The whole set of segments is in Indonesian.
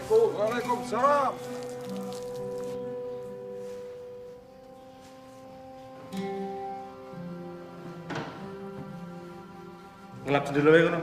Assalamualaikum. Waalaikumsalam. Ngelap sendiri ya kono.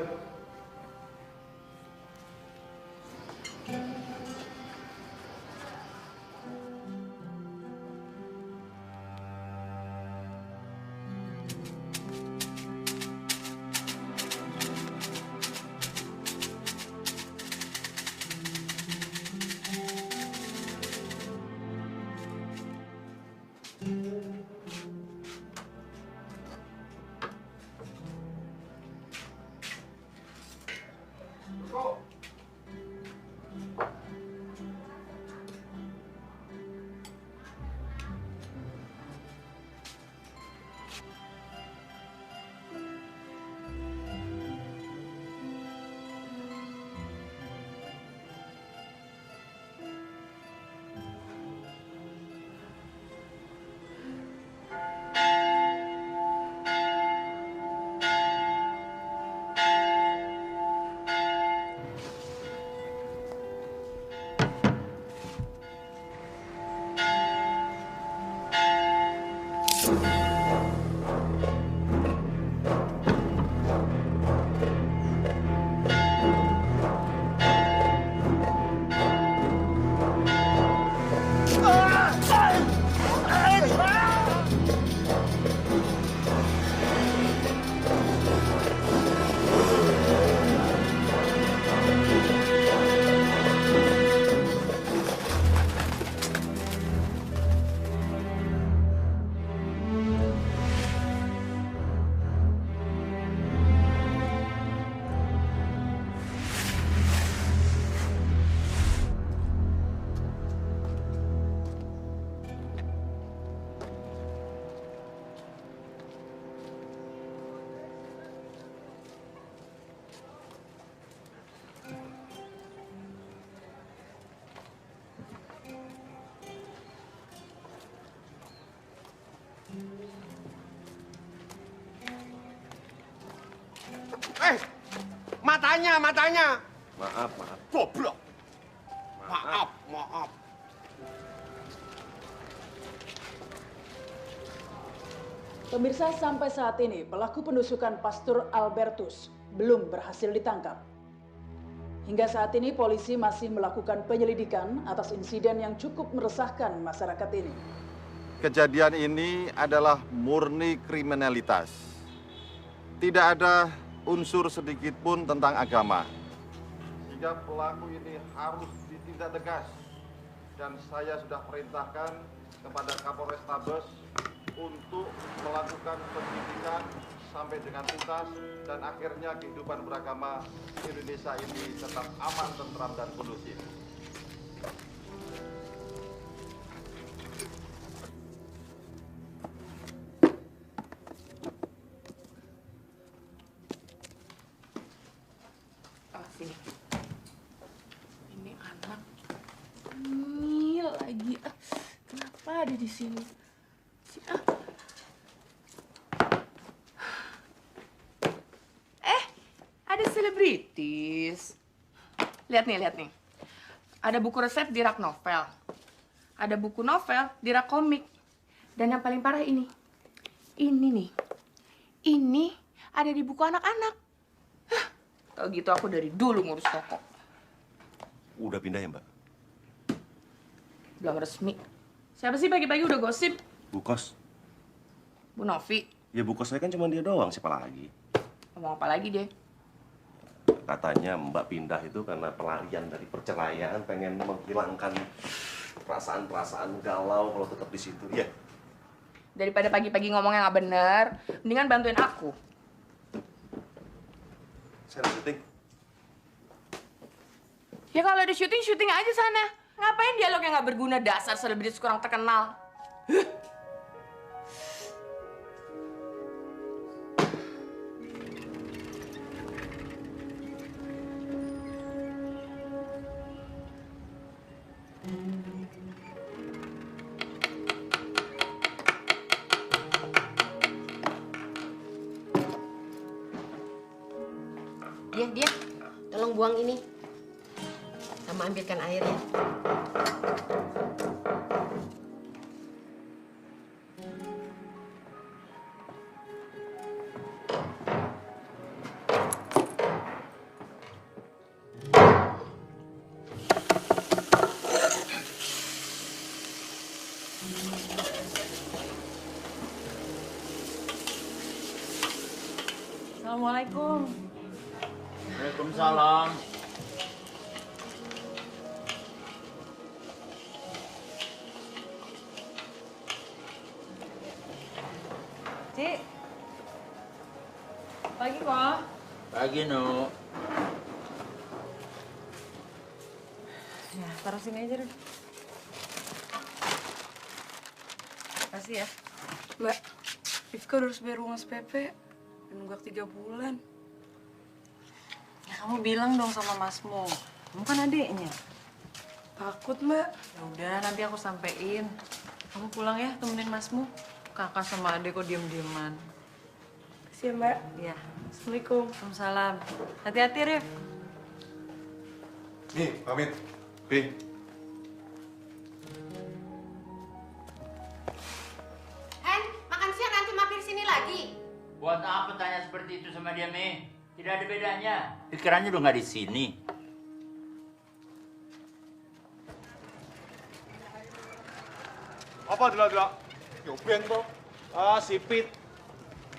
Matanya. Maaf. Goblok. Maaf. Pemirsa, sampai saat ini pelaku penusukan Pastor Albertus belum berhasil ditangkap. Hingga saat ini polisi masih melakukan penyelidikan atas insiden yang cukup meresahkan masyarakat ini. Kejadian ini adalah murni kriminalitas. Tidak ada unsur sedikit pun tentang agama. Sehingga pelaku ini harus ditindak tegas. Dan saya sudah perintahkan kepada Kapolres Tabes untuk melakukan penyidikan sampai dengan tuntas dan akhirnya kehidupan beragama Indonesia ini tetap aman, tentram, dan kondusif. Sini. Ini anak ini lagi. Kenapa ada di sini? Ada selebritis. Lihat nih. Ada buku resep di rak novel. Ada buku novel di rak komik. Dan yang paling parah ini. Ini nih. Ini ada di buku anak-anak. Kalau gitu aku dari dulu ngurus toko. Udah pindah ya, Mbak? Belum resmi. Siapa sih pagi-pagi udah gosip? Bu Kos. Bu Novi. Ya Bu Kos saya kan cuma dia doang, siapa lagi? Ngomong apa lagi deh? Katanya Mbak pindah itu karena pelarian dari perceraian, pengen menghilangkan perasaan-perasaan galau kalau tetap di situ. Ya. Daripada pagi-pagi ngomongnya nggak bener, mendingan bantuin aku. Saya ada syuting. Ya kalau ada syuting aja sana. Ngapain dialog yang nggak berguna, dasar selebritis kurang terkenal. Dia, tolong buang ini. Mama ambilkan air ya. Assalamualaikum. Waalaikumsalam. Cik. Pagi kok. Pagi, Nu. Ya, taruh sini aja deh. Kasih ya. Mbak, Rifka udah harus bayar uang SPP. Nunggak 3 bulan. Ya, kamu bilang dong sama Masmu. Kamu kan adiknya. Takut, Mbak. Ya udah, nanti aku sampein. Kamu pulang ya, temenin Masmu. Kakak sama adik kok diem-dieman. Kasih ya, Mbak. Iya. Assalamualaikum. Waalaikumsalam. Hati-hati, Rif. Nih, pamit. Pi. Hen, makan siang nanti mampir sini lagi. Buat apa tanya seperti itu sama dia, Mi? Tidak ada bedanya. Pikirannya udah nggak di sini. Apa dila-dila? Nyobeng toh. Ah, sipit.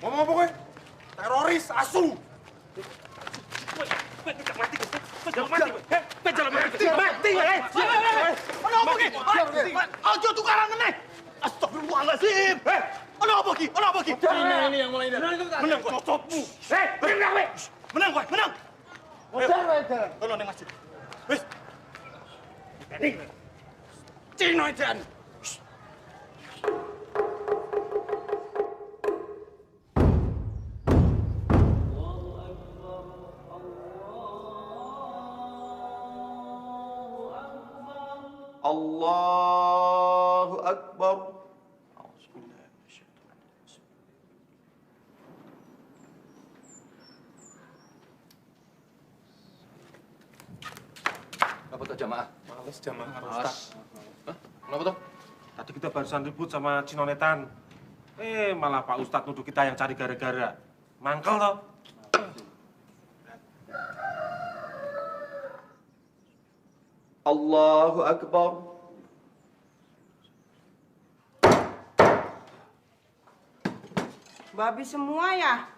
Ngomong apa gue? Teroris, asu. Ajo tukaran meneh. Astagfirullahaladzim. Ono apa ki? Ono apa ki? Ini yang mulai. Menang kok cocotmu. Menang kowe. Menang kowe, menang. Modar wae jalan. Ono ning masjid. Wis. Ini. Cino edan. Allahu Akbar. Apa tuh jamaah? Males jamaah Ustaz. Hah? Kenapa tuh? Tadi kita barusan ribut sama Cinonetan. Malah Pak Ustadz nuduh kita yang cari gara-gara. Mangkel toh. Allahu Akbar. Babi semua ya?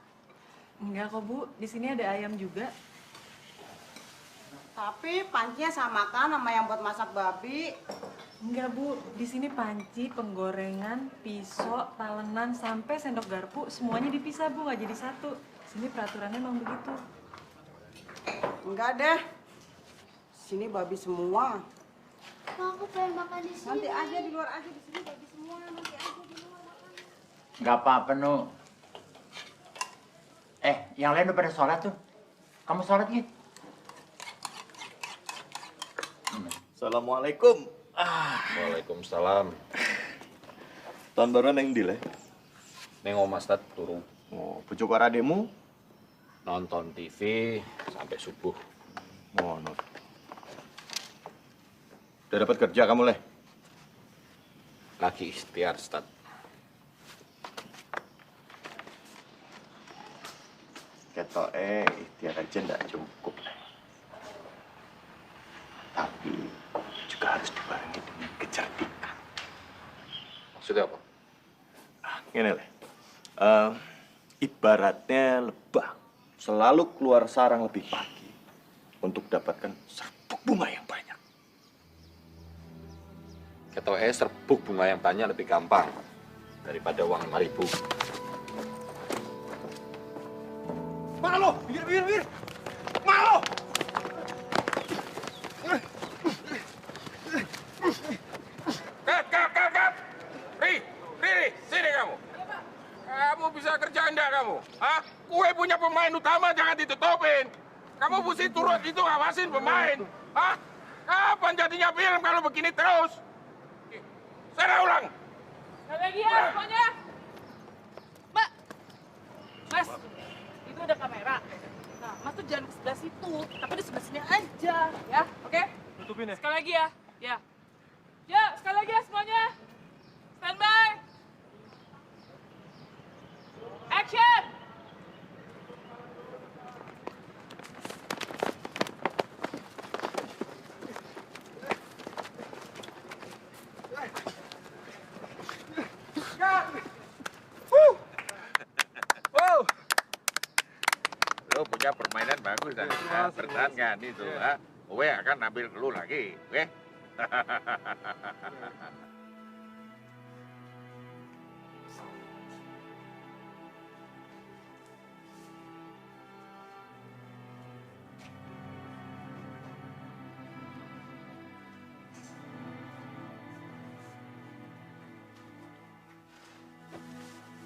Enggak kok, Bu. Di sini ada ayam juga. Tapi pancinya sama kan sama yang buat masak babi. Enggak, Bu. Di sini panci, penggorengan, pisau, talenan, sampai sendok garpu semuanya dipisah, Bu. Nggak jadi satu. Sini peraturannya emang begitu. Enggak deh. Sini babi semua. Aku pengen makan di sini. Nanti aja di luar aja, di sini babi semua. Nanti aja di luar makan. Nggak apa-apa, Nu. Yang lain udah pada sholat tuh. Kamu sholat gitu? Assalamualaikum. Waalaikumsalam. Tahun baruan yang di Neng Oma Stad turu Oh, bojo karo adekmu? nonton TV sampai subuh. Ngono. Udah dapat kerja kamu, Leh? Lagi ikhtiar, Stad. Ketoke ikhtiar aja ndak cukup, Leh. Tapi juga harus dibarengi dengan kecerdikan. Maksudnya apa? Ngene, Leh. Ibaratnya lebah selalu keluar sarang lebih pagi untuk dapatkan serbuk bunga yang banyak. Ketoke serbuk bunga yang banyak lebih gampang daripada uang 5.000. Mana lo? Binggir. Mana lo? Kap. Ri, sini kamu. Kamu bisa kerja enggak kamu? Hah? Kue punya pemain utama jangan ditutupin. Kamu mesti turut itu ngawasin pemain. Hah? Kapan jadinya film kalau begini terus? Saya ulang. Lagi ya, semuanya. Mbak. Mas, itu ada kamera. Nah, Mas tuh jangan ke sebelah situ, tapi di sebelah sini aja, ya. Oke? Tutupin ya. Sekali lagi ya. Ya. Ya, sekali lagi ya semuanya. Stand by. Action. Wow. Lo punya permainan bagus kan? Bertahan kan itu, ha? Gue akan ambil lu lagi, oke?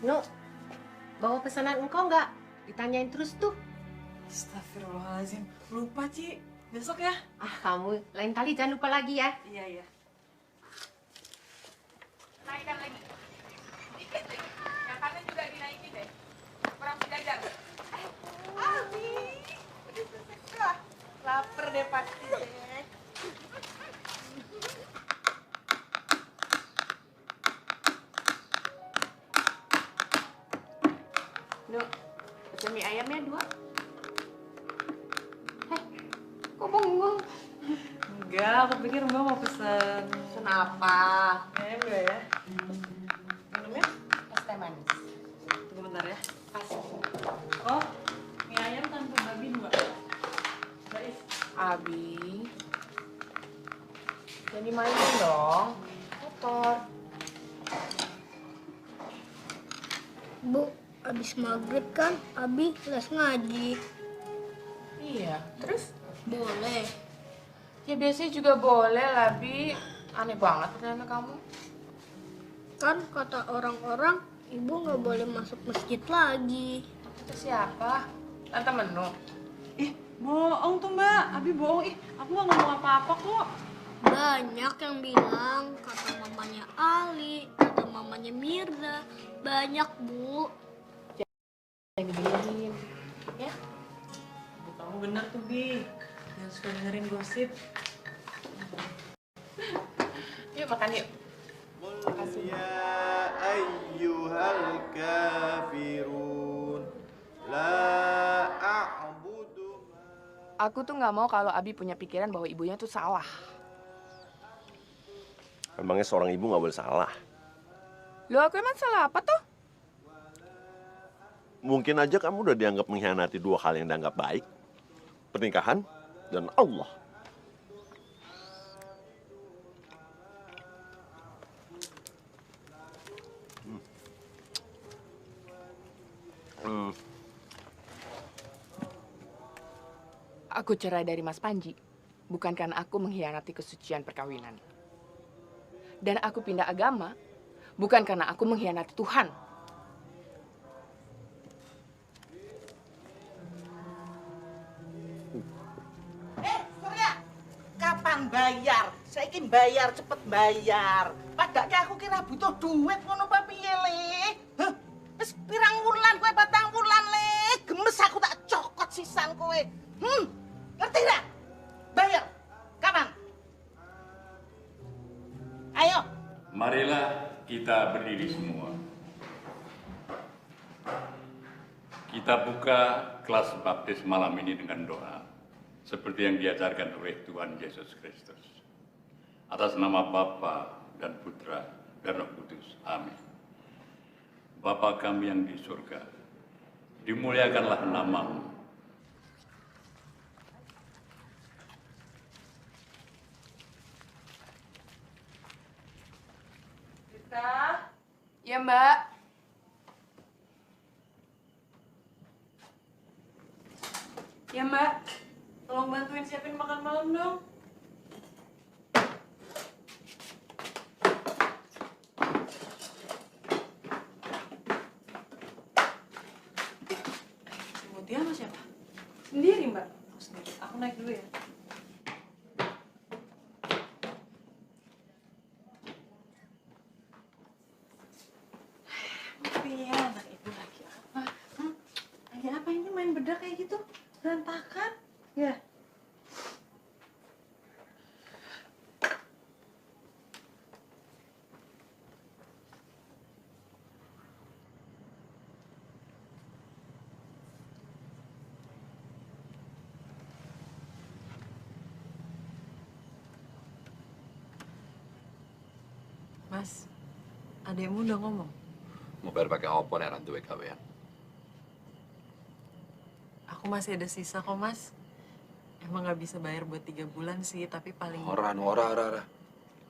Nuk, bawa pesanan engkau nggak? Ditanyain terus tuh. Astagfirullahaladzim. Lupa, Ci. Besok ya. Ah, kamu lain kali jangan lupa lagi ya. Iya, iya. Naikkan lagi. Dikit deh. Yang kanan juga dinaikin deh. Kurang sejajar. Abi. Laper deh pasti deh. Nuk, pesen mie ayamnya 2. Kok bengong? Enggak, aku pikir Mbak mau pesen. Pesen apa? Kayaknya enggak ya. Minumnya es teh manis. Tunggu bentar ya. Kasih. Oh, mie ayam tanpa babi 2. Baik. Abi. Jadi mainin dong. Kotor. Bu, abis maghrib kan Abi les ngaji. Iya, terus? Boleh. Ya biasanya juga boleh lah, Bi. Aneh banget ternyata kamu. Kan kata orang-orang ibu nggak boleh masuk masjid lagi. Kata siapa? Tante Menu. Ih, bohong tuh Mbak. Abi bohong. Ih, aku nggak ngomong apa-apa kok. Banyak yang bilang kata mamanya Ali, kata mamanya Mirza. Banyak, Bu. Yang dibenerin. Ya? Bu, kamu bener tuh, Bi. Yang suka dengerin gosip. Yuk makan yuk. Qul ya ayyuhal kafirun la a'budu. Aku tuh nggak mau kalau Abi punya pikiran bahwa ibunya tuh salah. Emangnya seorang ibu nggak boleh salah? Loh, aku emang salah apa tuh? Mungkin aja kamu udah dianggap mengkhianati 2 hal yang dianggap baik. Pernikahan dan Allah. Aku cerai dari Mas Panji, bukan karena aku mengkhianati kesucian perkawinan. Dan aku pindah agama, bukan karena aku mengkhianati Tuhan. Surya, kapan bayar? Saya ingin bayar, cepet bayar. Padahal aku kira butuh duit ngono apa piye le? Hah? Wis pirang wulan kowe, 4 wulan le. Gemes aku tak cokot sisan kowe. Ngerti gak? Bayar. Kapan? Ayo. Marilah kita berdiri semua. Kita buka kelas baptis malam ini dengan doa. Seperti yang diajarkan oleh Tuhan Yesus Kristus. Atas nama Bapa dan Putra dan Roh Kudus. Amin. Bapa kami yang di surga, dimuliakanlah namamu. Rita? Ya, Mbak. Ya Mbak, tolong bantuin siapin makan malam dong. Mutia sama siapa? Sendiri Mbak. Oh, sendiri. Aku naik dulu ya. Mutia, anak ibu lagi apa? Lagi apa ini main bedak kayak gitu? Berantakan? Ya. Mas, adekmu udah ngomong? Mau bayar pakai apa nih rantu gawean? Aku masih ada sisa kok, Mas. Emang nggak bisa bayar buat 3 bulan sih, tapi paling... Ora.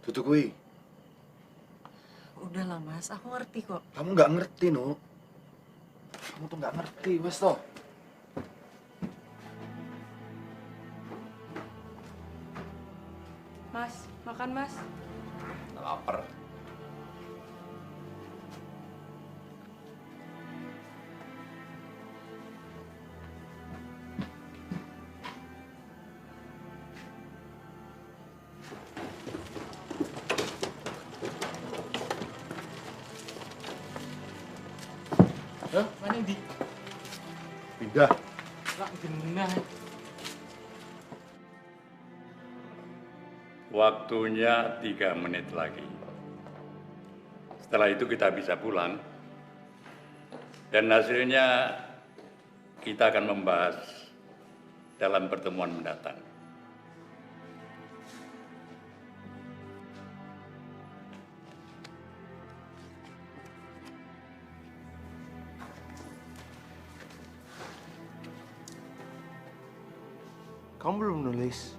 Tutu kuwi. Udahlah, Mas. Aku ngerti kok. Kamu nggak ngerti, No. Kamu tuh nggak ngerti, wes toh. Mas, makan mas. Laper. Hah? Mana di? Pindah. Lah, genah. Waktunya 3 menit lagi. Setelah itu kita bisa pulang. Dan hasilnya kita akan membahas dalam pertemuan mendatang. Kamu belum nulis?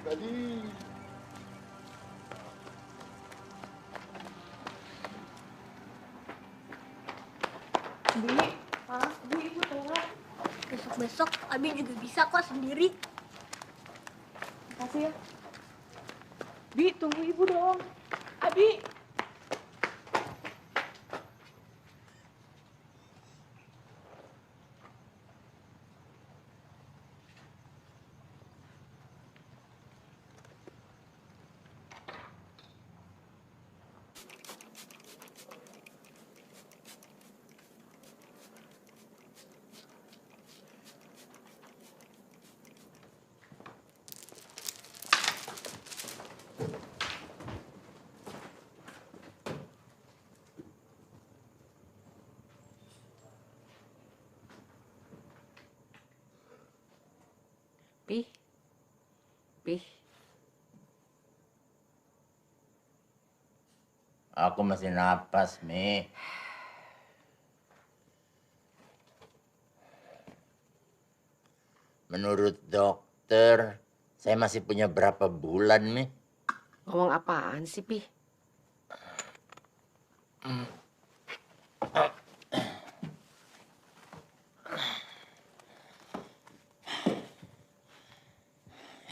Tadi. Bu, ibu telat. Besok-besok Abi juga bisa kok sendiri. Makasih ya. Bi, tunggu ibu dong. Abi. Pi. Aku masih napas, Mi. Menurut dokter, saya masih punya berapa bulan, Mi? Ngomong apaan sih, Pi?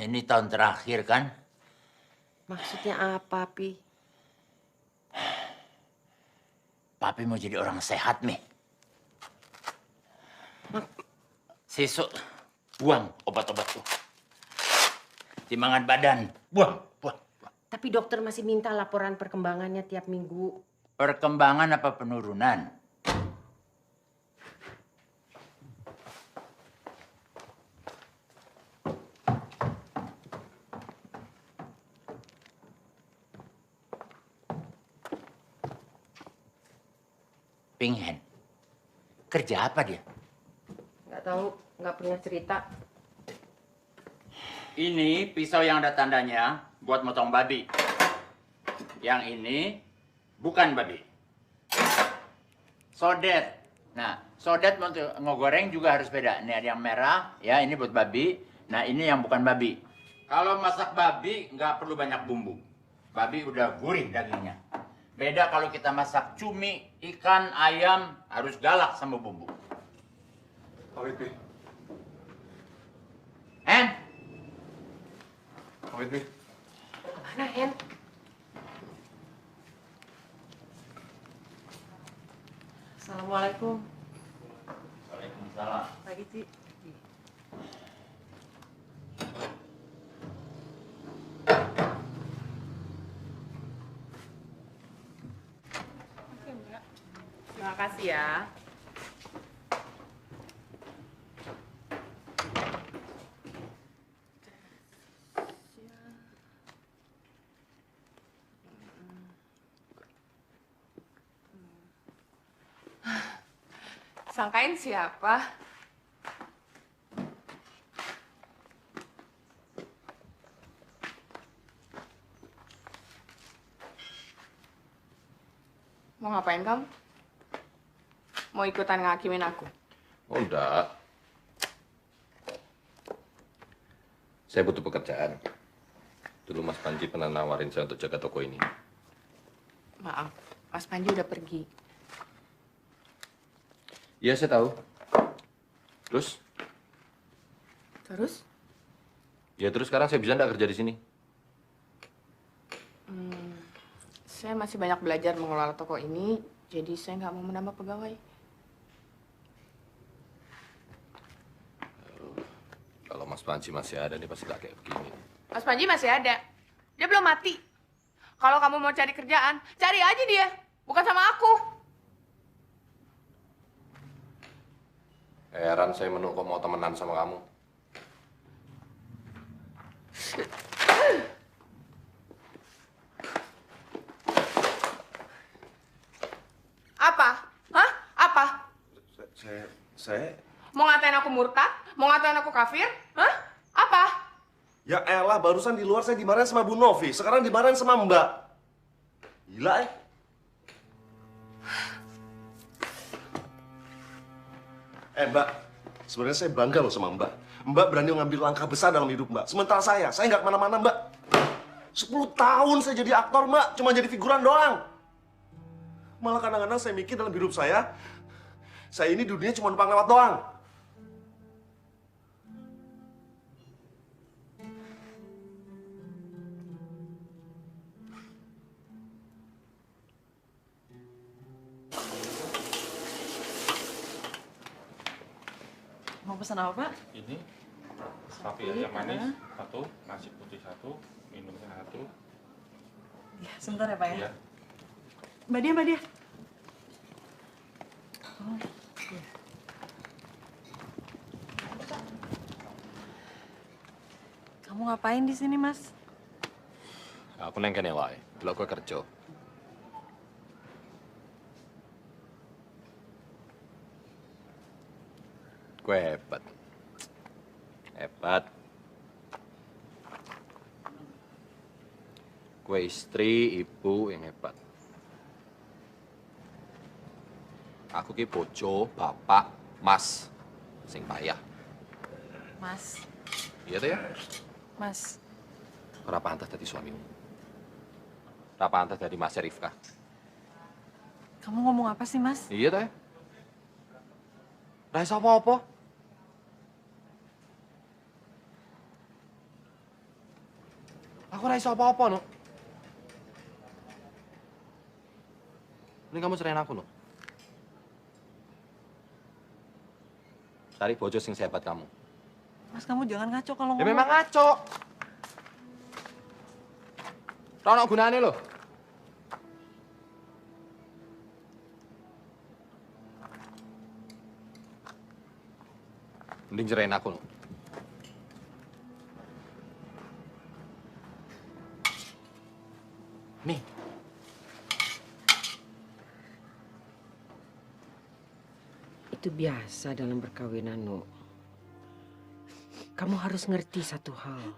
Ini tahun terakhir, kan? Maksudnya apa, Pi? Papi mau jadi orang sehat, Mi. Sesuk, buang obat-obat tuh. Timbangan badan, buang. Tapi dokter masih minta laporan perkembangannya tiap minggu. Perkembangan apa penurunan? Pinghen. Kerja apa dia? Nggak tahu, nggak pernah cerita. Ini pisau yang ada tandanya buat motong babi. Yang ini bukan babi. Sodet. Nah, sodet untuk ngegoreng juga harus beda. Ini ada yang merah, ya ini buat babi. Nah, ini yang bukan babi. Kalau masak babi nggak perlu banyak bumbu. Babi udah gurih dagingnya. Beda kalau kita masak cumi, ikan, ayam, harus galak sama bumbu. Awet, Pi. Hen? Awet, Pi. Kemana, Hen? Assalamualaikum. Waalaikumsalam. Pagi, Ci. Terima kasih ya. Sangkain siapa? Mau ngapain kamu? Mau ikutan ngakimin aku? Oh, enggak. Saya butuh pekerjaan. Dulu Mas Panji pernah nawarin saya untuk jaga toko ini. Maaf, Mas Panji udah pergi. Iya, saya tahu. Terus? Terus? Ya terus sekarang saya bisa nggak kerja di sini? Saya masih banyak belajar mengelola toko ini, jadi saya nggak mau menambah pegawai. Kalau Mas Panji masih ada nih pasti nggak kayak begini. Mas Panji masih ada. Dia belum mati. Kalau kamu mau cari kerjaan, cari aja dia. Bukan sama aku. Heran saya Menu kok mau temenan sama kamu. Apa? Hah? Apa? Saya... Mau ngatain aku murtad? Mau ngatain aku kafir? Hah? Apa? Ya elah, barusan di luar saya dimarahin sama Bu Novi, sekarang dimarahin sama Mbak. Gila ya? Mbak, sebenarnya saya bangga loh sama Mbak. Mbak berani ngambil langkah besar dalam hidup Mbak. Sementara saya nggak kemana-mana Mbak. 10 tahun saya jadi aktor Mbak, cuma jadi figuran doang. Malah kadang-kadang saya mikir dalam hidup saya ini dunia cuma numpang lewat doang. Mau pesan apa, Pak? Ini sapi yang manis satu, nasi putih satu, minumnya satu. Ya, sebentar ya, Pak ya. Iya. Mbak Dia. Oh, iya. Kamu ngapain di sini, Mas? Aku neng kene wae, delok kowe kerja. Kowe hebat. Hebat. Kowe istri, ibu yang hebat. Aku ki bojo, bapak, mas, sing payah. Mas. Iya tuh ya? Mas. Ora pantas dadi suamimu. Ora pantas dadi Mas Rifka. Kamu ngomong apa sih, Mas? Iya tuh ya? Ra iso apa-apa. Aku ra iso apa-apa, no. Ini kamu cerain aku, no. Cari bojo sing sehebat kamu. Mas, kamu jangan ngaco kalau ngomong. Ya memang ngaco. Ora ono gunane lho. Mending cerain aku, no. Nih. Itu biasa dalam perkawinan, Nu. Kamu harus ngerti satu hal.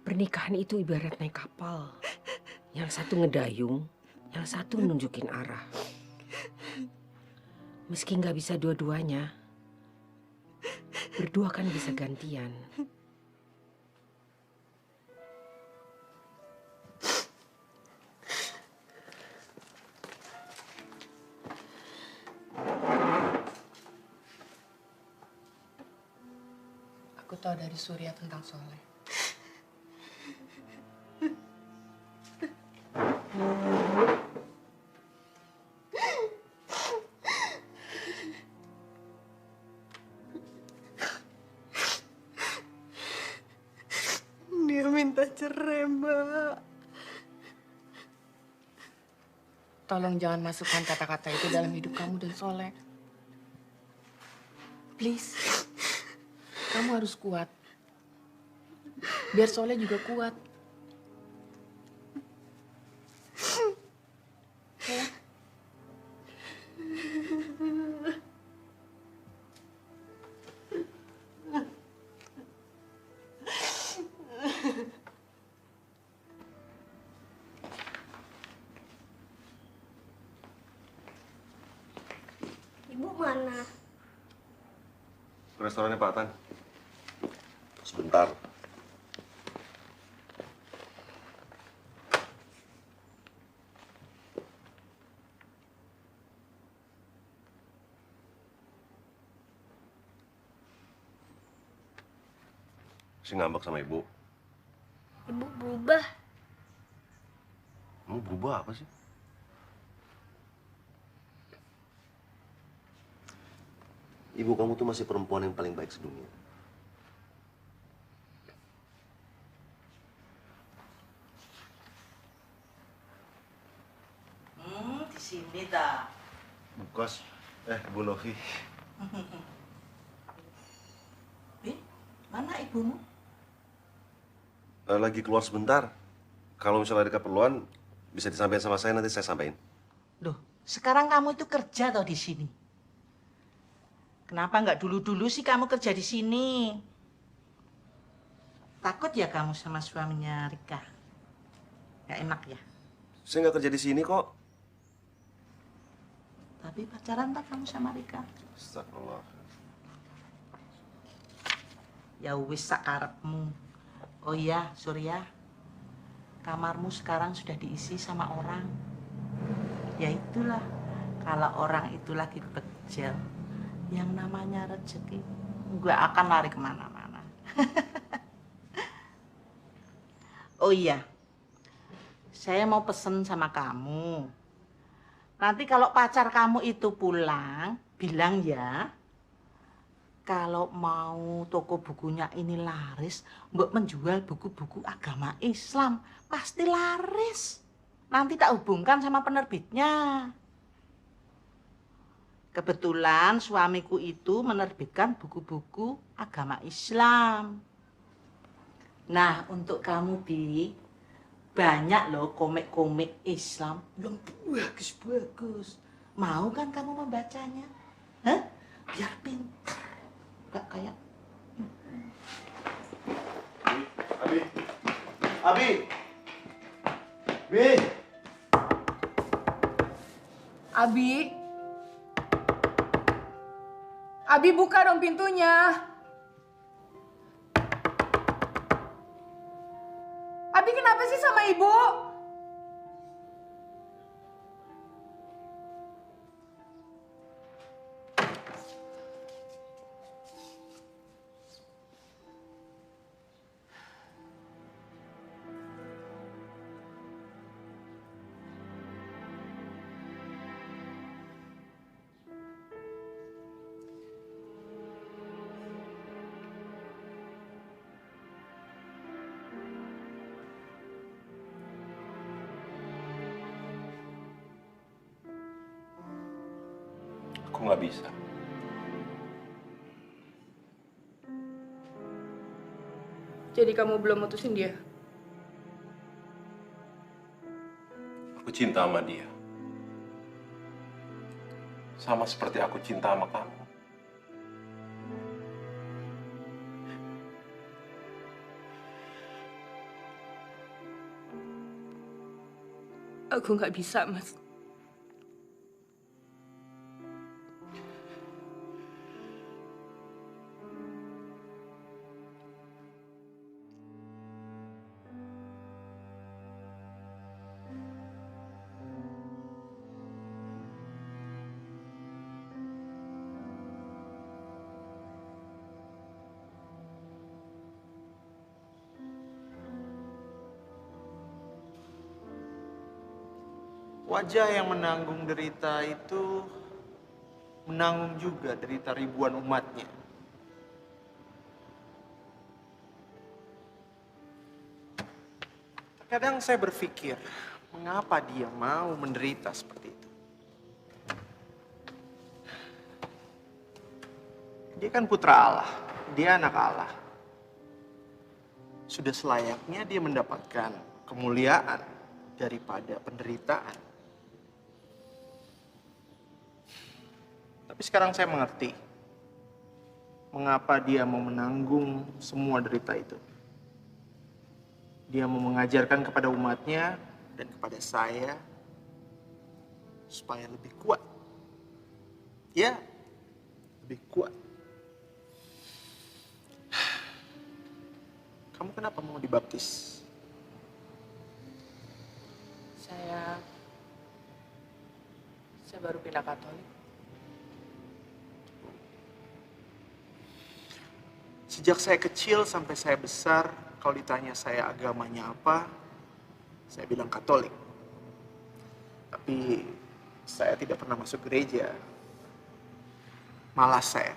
Pernikahan itu ibarat naik kapal. Yang satu ngedayung, yang satu nunjukin arah. Meski nggak bisa dua-duanya, berdua kan bisa gantian. Aku tahu dari Surya tentang Soleh. Dia minta cerai, Mbak. Tolong jangan masukkan kata-kata itu dalam hidup kamu dan Soleh. Please. Kamu harus kuat. Biar Soleh juga kuat. Ya. Mana? Restorannya Pak Tan. Sebentar. Si ngambek sama ibu. Ibu berubah. Kamu berubah apa sih? Ibu kamu tuh masih perempuan yang paling baik sedunia. Di sini dah. Bu Kos, Bu Novi. Mana ibumu? Lagi keluar sebentar. Kalau misalnya ada keperluan, bisa disampaikan sama saya, nanti saya sampaikan. Loh, sekarang kamu itu kerja atau di sini? Kenapa nggak dulu-dulu sih kamu kerja di sini? Takut ya kamu sama suaminya Rika? Nggak enak ya? Saya nggak kerja di sini kok. Tapi pacaran tak kamu sama Rika? Astagfirullah. Ya wis sakarepmu. Oh iya, Surya. Kamarmu sekarang sudah diisi sama orang. Ya itulah, kalau orang itu lagi bejel, yang namanya rezeki nggak akan lari kemana-mana. Oh iya, saya mau pesen sama kamu. Nanti kalau pacar kamu itu pulang, bilang ya, kalau mau toko bukunya ini laris, Mbok menjual buku-buku agama Islam, pasti laris. Nanti tak hubungkan sama penerbitnya. Kebetulan suamiku itu menerbitkan buku-buku agama Islam. Nah, untuk kamu, Bi, banyak loh komik-komik Islam yang bagus-bagus. Mau kan kamu membacanya? Hah? Biar pintar. Gak kayak... Abi! Bi! Abi? Abi, buka dong pintunya. Abi, kenapa sih sama ibu? Aku nggak bisa. Jadi kamu belum mutusin dia? Aku cinta sama dia. Sama seperti aku cinta sama kamu. Aku nggak bisa, Mas. Wajah yang menanggung derita itu menanggung juga derita ribuan umatnya. Terkadang saya berpikir, mengapa dia mau menderita seperti itu? Dia kan putra Allah, dia anak Allah. Sudah selayaknya dia mendapatkan kemuliaan daripada penderitaan. Tapi sekarang saya mengerti mengapa dia mau menanggung semua derita itu. Dia mau mengajarkan kepada umatnya dan kepada saya supaya lebih kuat. Ya, lebih kuat. Kamu kenapa mau dibaptis? Saya baru pindah Katolik. Sejak saya kecil sampai saya besar, kalau ditanya saya agamanya apa, saya bilang Katolik. Tapi saya tidak pernah masuk gereja. Malas saya.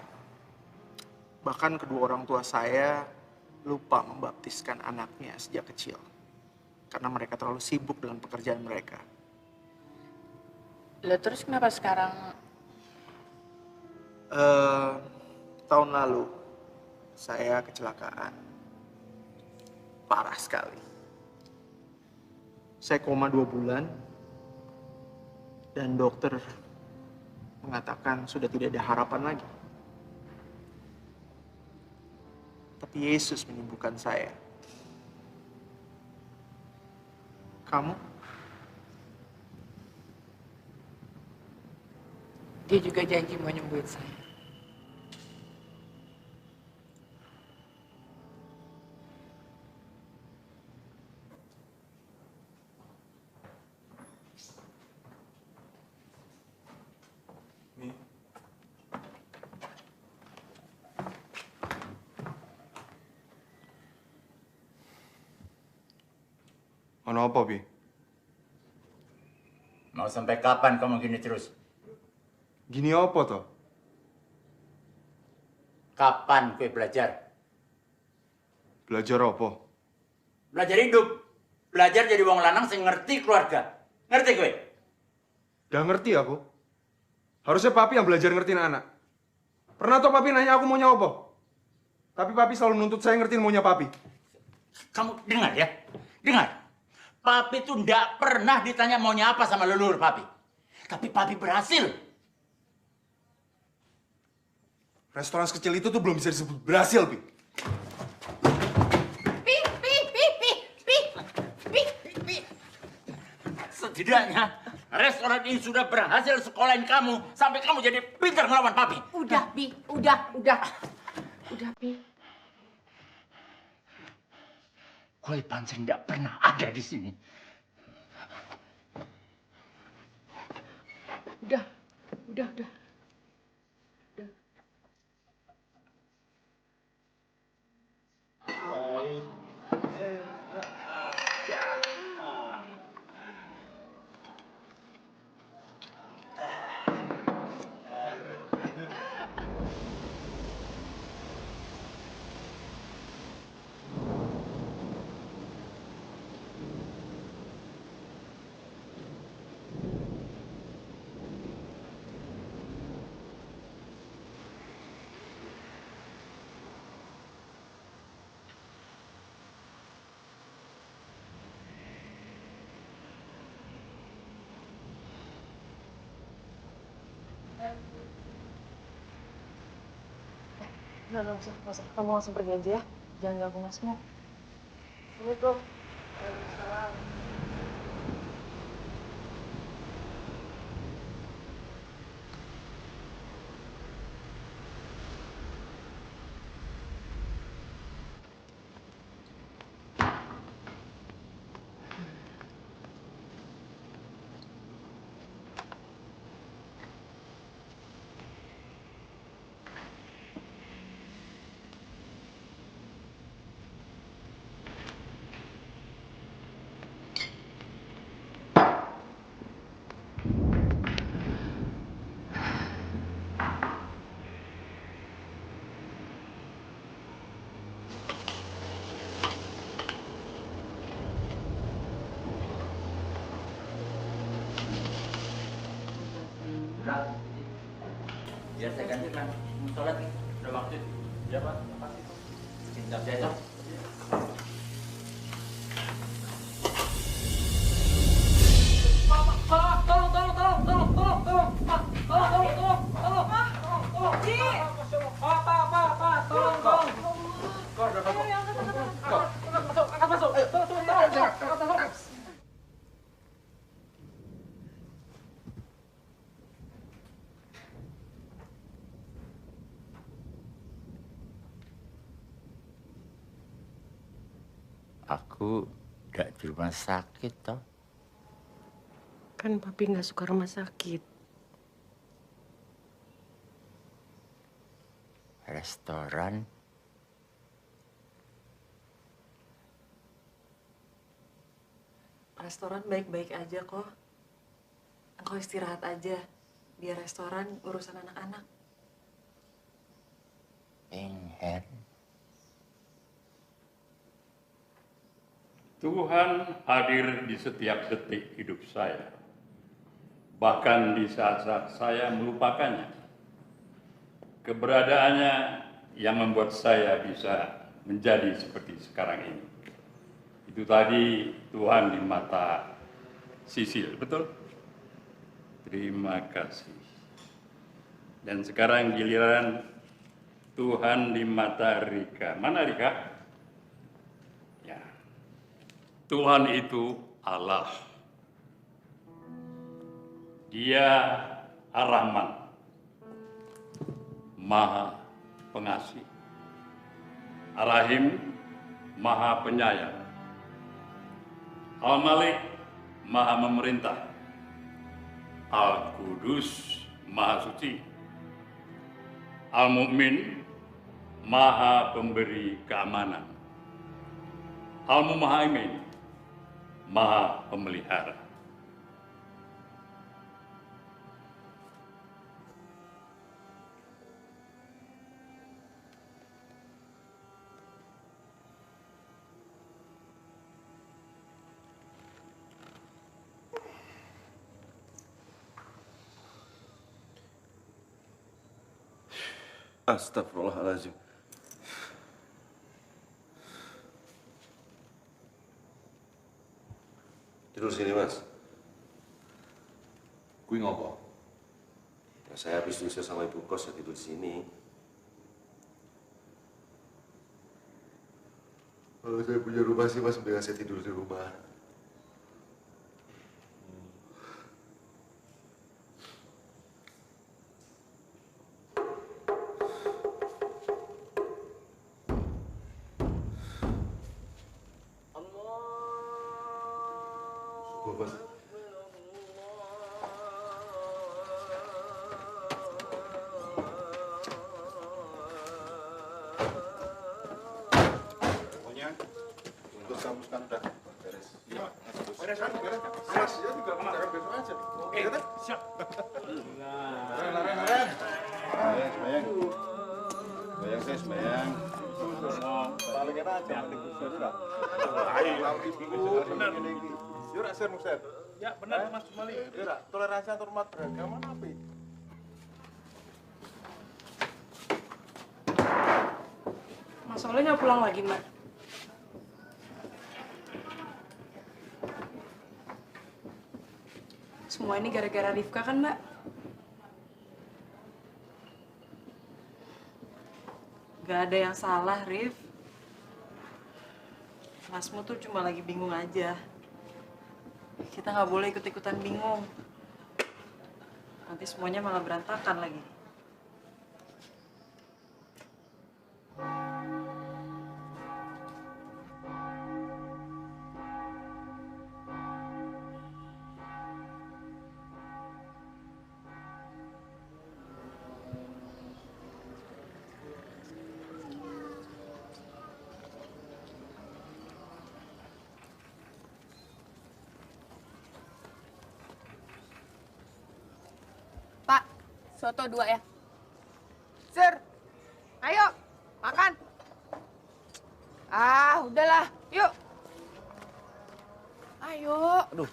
Bahkan kedua orang tua saya lupa membaptiskan anaknya sejak kecil. Karena mereka terlalu sibuk dengan pekerjaan mereka. Lah terus kenapa sekarang? Tahun lalu saya kecelakaan. Parah sekali. Saya koma 2 bulan. Dan dokter mengatakan sudah tidak ada harapan lagi. Tapi Yesus menyembuhkan saya. Kamu? Dia juga janji mau nyembuhin saya. Ono apa, Bi? Mau sampai kapan kamu gini terus? Gini apa toh? Kapan kue belajar? Belajar apa? Belajar hidup. Belajar jadi wong lanang sing ngerti keluarga. Ngerti kue? Udah ngerti aku. Harusnya papi yang belajar ngertiin anak. Pernah toh papi nanya aku maunya apa? Tapi papi selalu nuntut saya ngertiin maunya papi. Kamu dengar ya? Dengar. Papi tuh ndak pernah ditanya maunya apa sama leluhur papi. Tapi papi berhasil. Restoran sekecil itu tuh belum bisa disebut berhasil, Pi. Setidaknya restoran ini sudah berhasil sekolahin kamu sampai kamu jadi pintar ngelawan papi. Udah, Bi. Udah. Udah, Bi. Kue pancen ndak pernah ada di sini. Udah. Nggak usah. Kamu langsung pergi aja ya. Jangan ganggu masmu. Assalamualaikum. Waalaikumsalam. Biar saya gantikan. Sholat nih. Udah waktu. Ya, Pak. Makasih. Cinta besok. Aku gak di rumah sakit toh. Kan papi nggak suka rumah sakit. Restoran. Restoran baik-baik aja kok. Engkau istirahat aja. Biar restoran urusan anak-anak. Pengen. Tuhan hadir di setiap detik hidup saya. Bahkan di saat-saat saya melupakannya. Keberadaannya yang membuat saya bisa menjadi seperti sekarang ini. Itu tadi Tuhan di mata Sisil, betul? Terima kasih. Dan sekarang giliran Tuhan di mata Rika. Mana Rika? Ya. Tuhan itu Allah. Dia Ar-Rahman, Maha Pengasih. Ar-Rahim, Maha Penyayang. Al-Malik, Maha Memerintah. Al-Qudus, Maha Suci. Al-Mu'min, Maha Pemberi Keamanan. Al-Muhaimin, Maha Pemelihara. Astagfirullahaladzim. Tidur sini, Mas. Kui ngopo? Ya, saya habis diusir sama ibu kos, ya tidur di sini. Kalau saya punya rumah sih, Mas, mendingan saya tidur di rumah. Mas. Pokoknya untuk kampus kan udah beres. Iya, beres kan? Beres. Beres. Ya juga jangan besok aja. Oke, siap. Laren. Sembayang. Sembayang saya sembayang. Paling enak aja mati kusir dah. Benar. Yura ser Muster. Ya, benar Mas Mali. Yura, toleransi antar umat beragama apa? Mas Soleh nggak pulang lagi, Mbak? Semua ini gara-gara Rifka kan, Mbak? Gak ada yang salah, Rif. Masmu tuh cuma lagi bingung aja. Kita nggak boleh ikut-ikutan bingung. Nanti semuanya malah berantakan lagi. Pak, soto 2 ya. Sir, ayo makan. Ah, udahlah, yuk. Ayo. Aduh.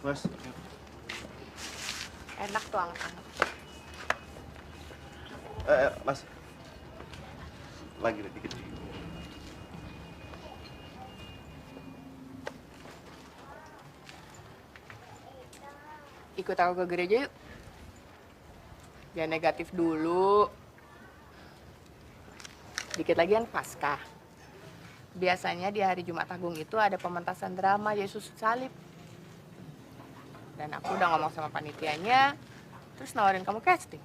Mas. Enak tuh anget-anget. Mas. Lagi dikit. Ikut aku ke gereja yuk. Jangan negatif dulu. Dikit lagi kan Paskah. Biasanya di hari Jumat Agung itu ada pementasan drama Yesus salib. Dan aku udah ngomong sama panitianya, Terus nawarin kamu casting.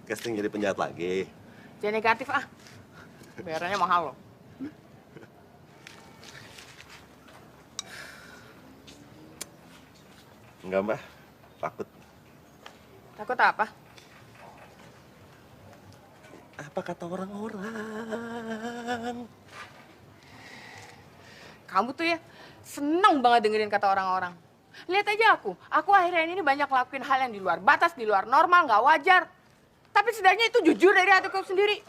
Casting jadi penjahat lagi. Jangan negatif ah. Bayarannya mahal loh. Enggak, Mbak. Takut. Takut apa? Apa kata orang-orang? Kamu tuh ya seneng banget dengerin kata orang-orang. Lihat aja aku akhirnya ini banyak lakuin hal yang di luar batas, di luar normal, nggak wajar. Tapi setidaknya itu jujur dari hatiku sendiri.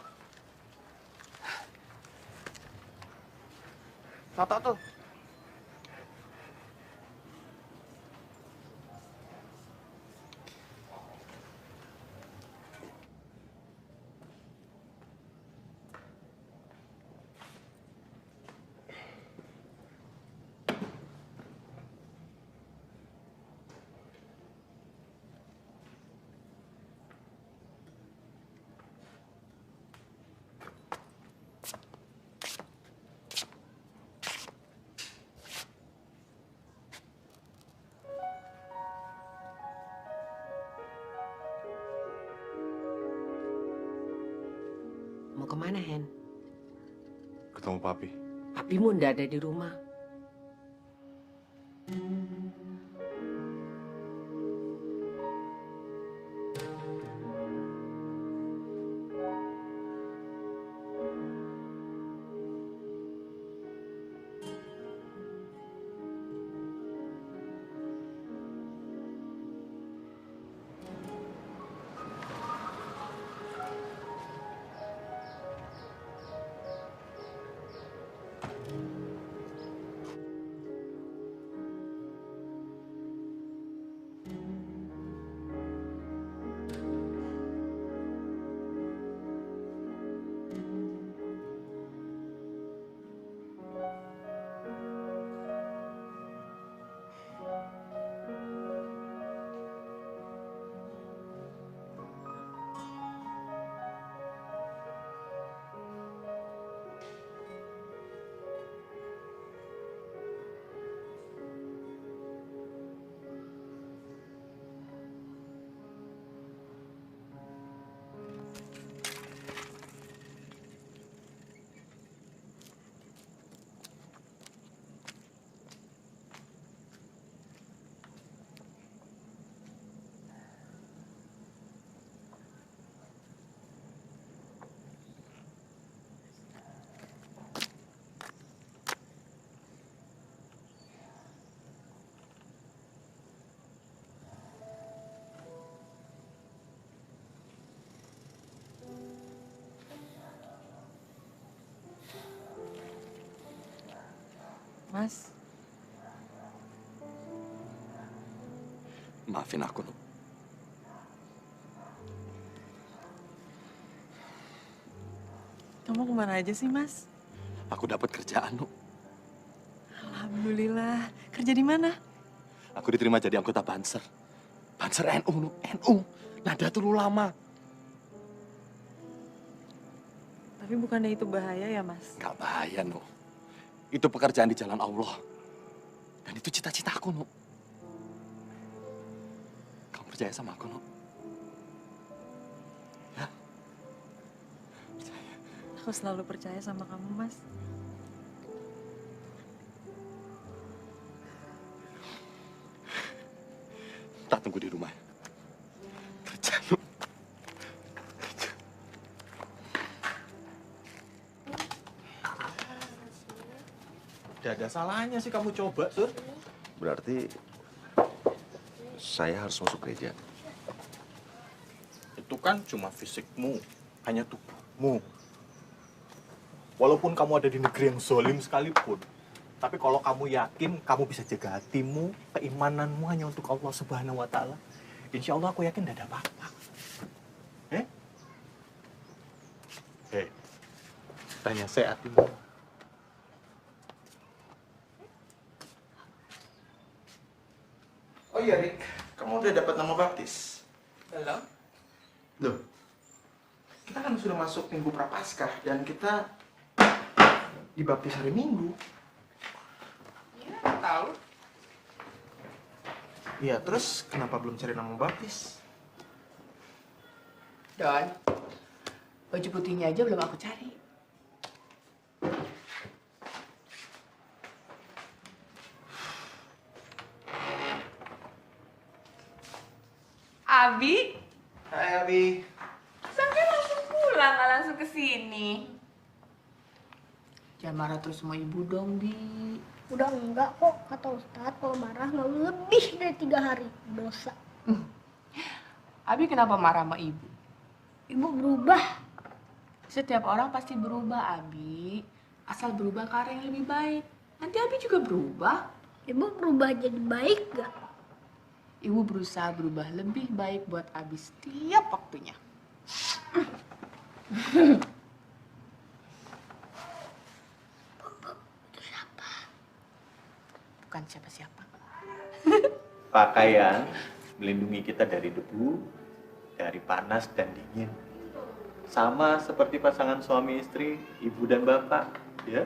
Toto tuh. Mau kemana, Hen? Ketemu Papi. Papimu ndak ada di rumah. Mas. Maafin aku, Nuk. Kamu kemana aja sih, Mas? Aku dapat kerjaan, Nuk. Alhamdulillah. Kerja di mana? Aku diterima jadi anggota Banser. Banser NU, Nuk. NU. Nahdlatul Ulama. Tapi bukannya itu bahaya ya, Mas? Gak bahaya, Nuk. Itu pekerjaan di jalan Allah. Dan itu cita-citaku, Nuk. Kamu percaya sama aku, Nuk? Ya? Aku selalu percaya sama kamu, Mas. Tak tunggu di rumah. Kerja, Nuk. Tidak ada salahnya sih kamu coba, Sur. Berarti saya harus masuk gereja. Itu kan cuma fisikmu, hanya tubuhmu. Walaupun kamu ada di negeri yang zolim sekalipun, tapi kalau kamu yakin kamu bisa jaga hatimu, keimananmu hanya untuk Allah Subhanahu wa Ta'ala, insya Allah aku yakin tidak ada apa-apa. Tanya saya hatimu. Oh iya, Rick. Kamu udah dapat nama baptis? Belum. Loh, kita kan sudah masuk Minggu Prapaskah dan kita dibaptis hari Minggu. Iya, tahu. Iya, terus kenapa belum cari nama baptis? Don, baju putihnya aja belum aku cari. Abi? Hai Abi. Sampai langsung pulang, nggak langsung ke sini. Jangan marah terus sama ibu dong, Bi. Udah enggak kok, kata Ustadz kalau marah mau lebih dari 3 hari. Dosa. Abi kenapa marah sama ibu? Ibu berubah. Setiap orang pasti berubah, Abi. Asal berubah ke arah yang lebih baik. Nanti Abi juga berubah. Ibu berubah jadi baik gak? Ibu berusaha berubah lebih baik buat Abi setiap waktunya. Bukan siapa-siapa. Pakaian melindungi kita dari debu, dari panas dan dingin. Sama seperti pasangan suami istri, ibu dan bapak, ya.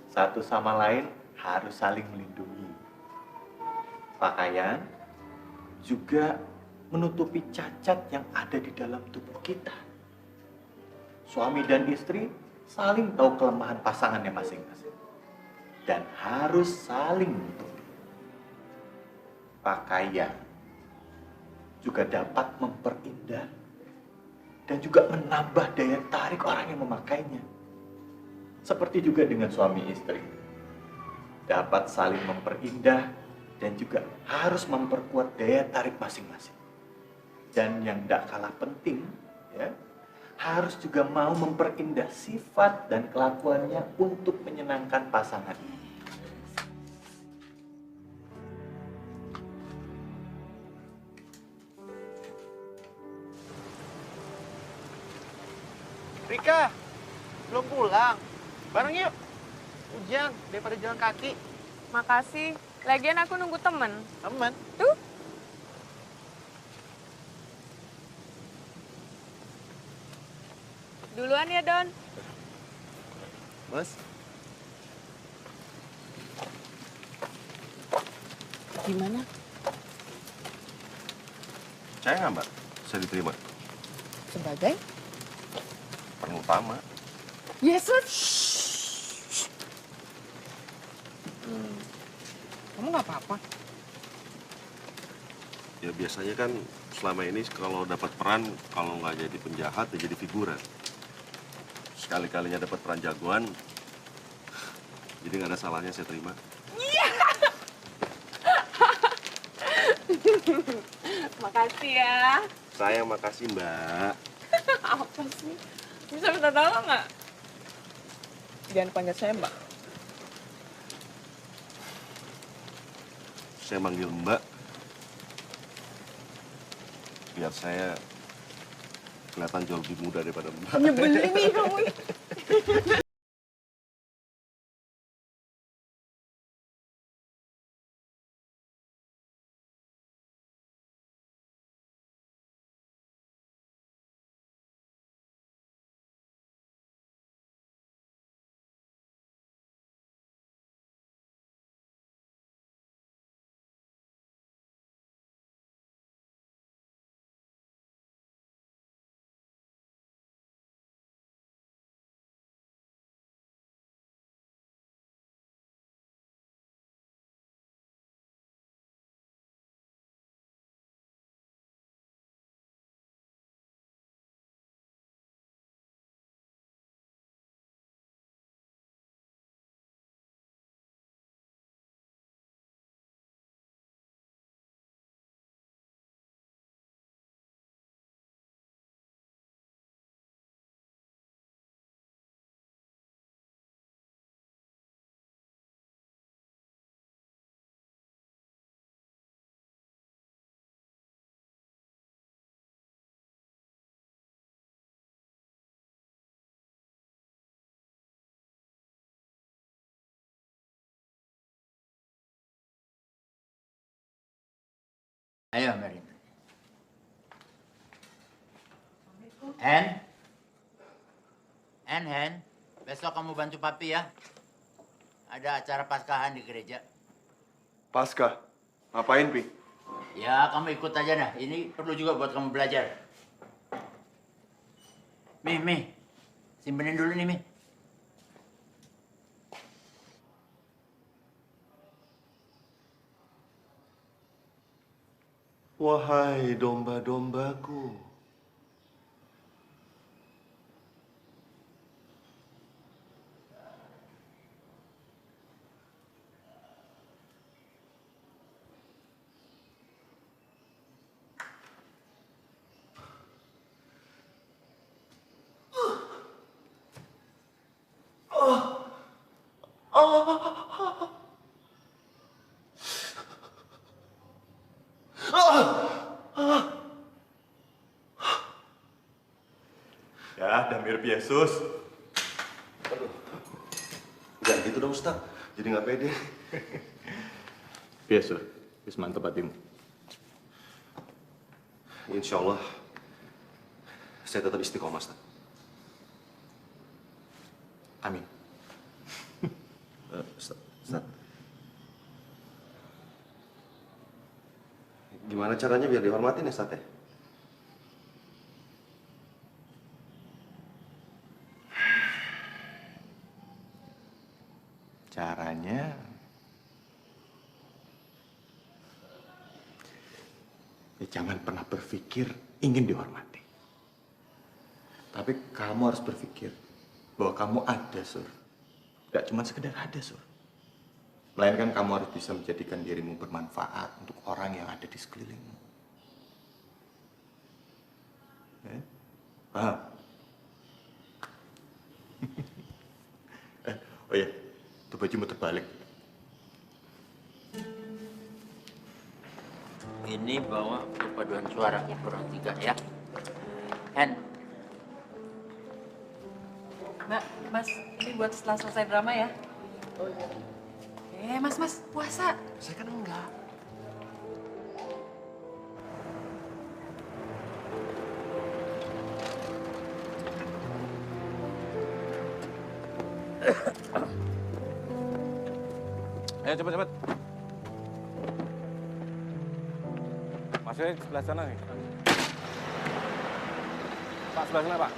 Satu sama lain harus saling melindungi. Pakaian juga menutupi cacat yang ada di dalam tubuh kita. Suami dan istri saling tahu kelemahan pasangannya masing-masing dan harus saling menutupi. Pakaian juga dapat memperindah dan juga menambah daya tarik orang yang memakainya. Seperti juga dengan suami istri, dapat saling memperindah dan juga harus memperkuat daya tarik masing-masing. Dan yang tidak kalah penting, ya, harus juga mau memperindah sifat dan kelakuannya untuk menyenangkan pasangan. Rika, belum pulang. Bareng yuk. Hujan daripada jalan kaki. Makasih. Lagian aku nunggu temen. Temen? Tuh. Duluan ya, Don. Mas, Gimana? percaya nggak Mbak? Bisa diterima? Sebagai? Peran utama. Yesus. Kamu nggak apa-apa? Ya biasanya kan selama ini kalau dapat peran, kalau nggak jadi penjahat ya jadi figuran. Sekali-kalinya dapat peran jagoan, jadi nggak ada salahnya saya terima. Makasih ya. Saya makasih Mbak. Apa sih? Bisa minta tolong nggak? Jangan panggil saya Mbak. Saya manggil Mbak, biar saya kelihatan jauh lebih muda daripada Mbak. Nyebelin nih kamu. Ayo, Merin. Hen, besok kamu bantu papi ya. Ada acara Paskahan di gereja. Paskah? Ngapain, Pi? Ya, kamu ikut aja nah. Ini perlu juga buat kamu belajar. Mi, simpenin dulu nih, Mi. Wahai domba-dombaku. Ya, Damir Yesus. Jangan gitu dong, Ustaz. Jadi nggak pede. Yesus, wis mantep hatimu. Insya Allah, saya tetap istiqomah, Ustaz. Amin. Ustaz. Gimana caranya biar dihormatin ya, Ustaz? Caranya... Ya, jangan pernah berpikir ingin dihormati. Tapi kamu harus berpikir bahwa kamu ada, Sur. Gak cuma sekedar ada, Sur. Melainkan kamu harus bisa menjadikan dirimu bermanfaat untuk orang yang ada di sekelilingmu. Paham? Oh iya, itu bajumu terbalik. Ini bawa perpaduan suara kurang 3 ya. Hen. Mbak, Mas, ini buat setelah selesai drama ya. Oh iya. Mas, puasa. Saya kan enggak. Ayo cepet. Masuknya sebelah sana nih. Pak, sebelah sana, Pak.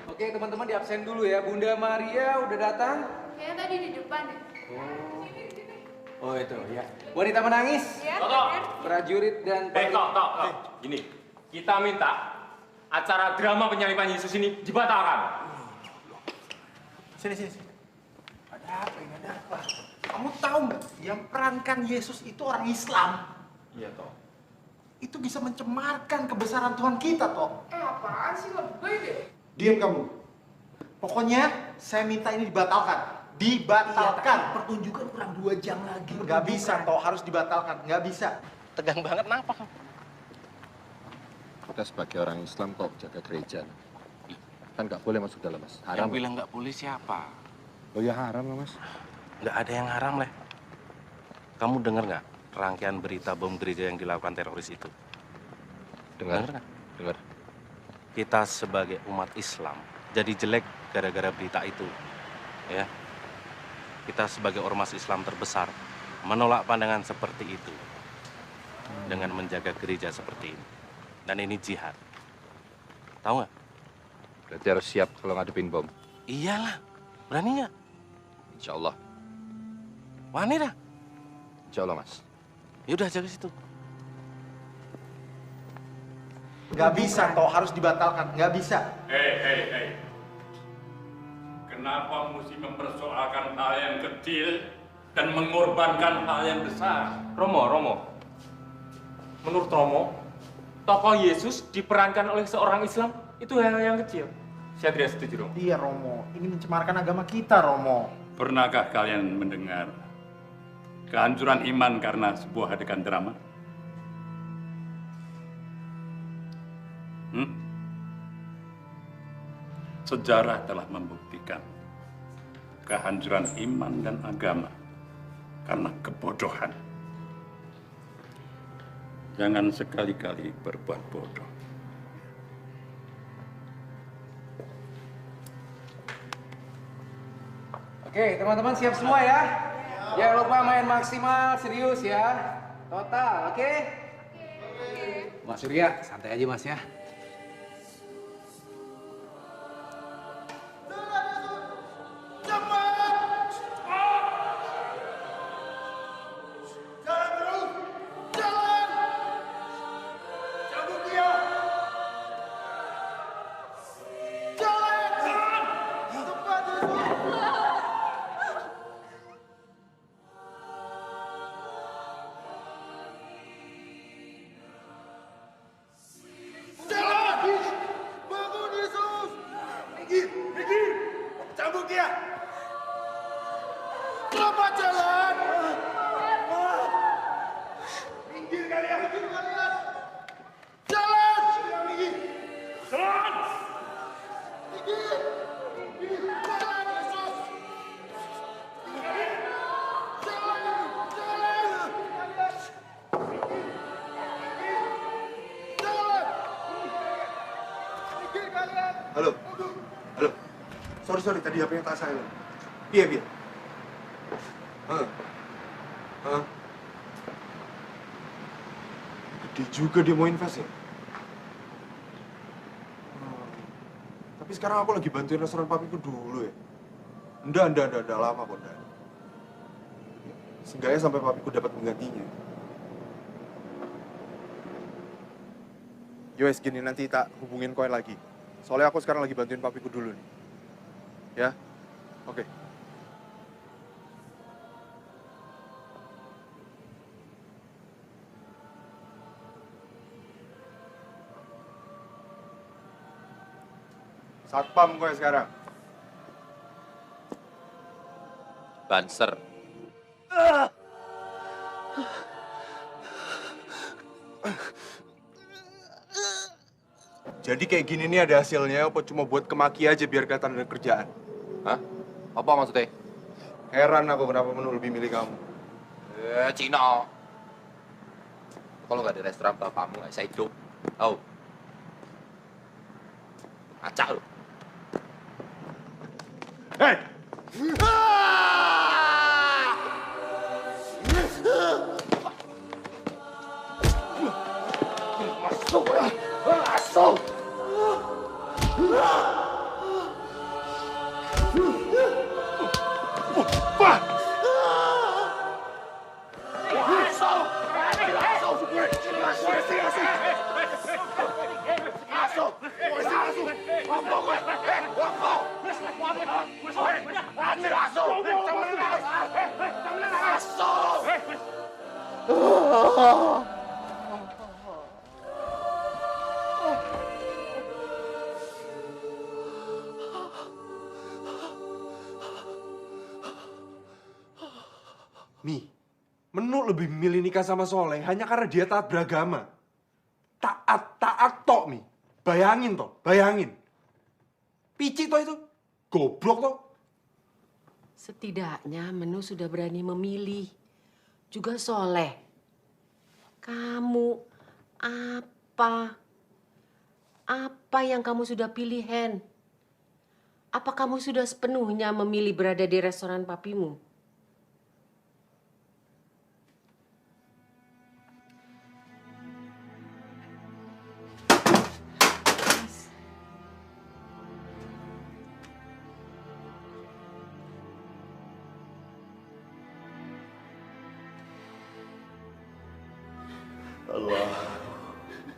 Oke, teman-teman di absen dulu ya. Bunda Maria udah datang? Kayaknya tadi di depan ya. Oh itu ya. Wanita menangis. Ya, Prajurit dan... Tok. Gini, kita minta acara drama penyaliban Yesus ini dibatalkan. Sini. Ada apa? Kamu tahu nggak? Yang perankan Yesus itu orang Islam. Iya, Tok. Itu bisa mencemarkan kebesaran Tuhan kita, Tok. apaan sih lebay deh. Diam kamu. Pokoknya saya minta ini dibatalkan. Dibatalkan. Pertunjukan kurang 2 jam lagi. Nggak bisa, Tok. Harus dibatalkan. Nggak bisa. Tegang banget, kenapa? Kita sebagai orang Islam kok jaga gereja. Kan nggak boleh masuk dalam, Mas. Haram. Yang bilang nggak boleh siapa? Oh ya haram lah, Mas. Nggak ada yang haram, Leh. Kamu dengar nggak rangkaian berita bom gereja yang dilakukan teroris itu? Dengar nggak? Dengar. Kita sebagai umat Islam jadi jelek gara-gara berita itu. Ya. Kita sebagai ormas Islam terbesar menolak pandangan seperti itu dengan menjaga gereja seperti ini. Dan ini jihad. Tahu nggak? Berarti harus siap kalau ngadepin bom. Iyalah. Berani nggak? Insya Allah. Wani dah. Insya Allah, Mas. Yaudah, jaga situ. Nggak bisa, Tok. Harus dibatalkan. Nggak bisa. Hei. Kenapa mesti mempersoalkan hal yang kecil dan mengorbankan hal yang besar? Romo. Menurut Romo, tokoh Yesus diperankan oleh seorang Islam itu hal yang kecil. Saya tidak setuju, Romo. Iya, Romo. Ini mencemarkan agama kita, Romo. Pernahkah kalian mendengar kehancuran iman karena sebuah adegan drama? Sejarah telah membuktikan kehancuran iman dan agama karena kebodohan. Jangan sekali-kali berbuat bodoh. Oke, teman-teman siap semua ya? Jangan lupa main maksimal, serius ya. Total, oke? Mas Surya, santai aja Mas ya. Halo. Halo. Sorry, tadi HP-nya tak silent. Iya. Gede juga dia mau invest ya? Tapi sekarang aku lagi bantuin restoran papiku dulu ya. Enggak lama kok, enggak. Seenggaknya sampai papiku dapat menggantinya. Yowes, gini, nanti tak hubungin koin lagi. Soalnya aku sekarang lagi bantuin papiku dulu nih. Ya? Oke. Satpam gue sekarang. Banser. Jadi kayak gini nih ada hasilnya, apa cuma buat kemaki aja biar kelihatan ada kerjaan? Hah? Apa maksudnya? Heran aku kenapa Menu lebih milih kamu. Cina. Kalau nggak di restoran bapakmu nggak bisa hidup. Tahu? Acak lu. Hei! Masuk! Masuk! Mi, Menu lebih milih nikah sama Soleh hanya karena dia taat beragama. Taat tok, Mi. Bayangin. Pici toh itu. Goblok toh. Setidaknya Menu sudah berani memilih. Juga Soleh. Kamu apa yang kamu sudah pilih, Hen? Apa kamu sudah sepenuhnya memilih berada di restoran papimu?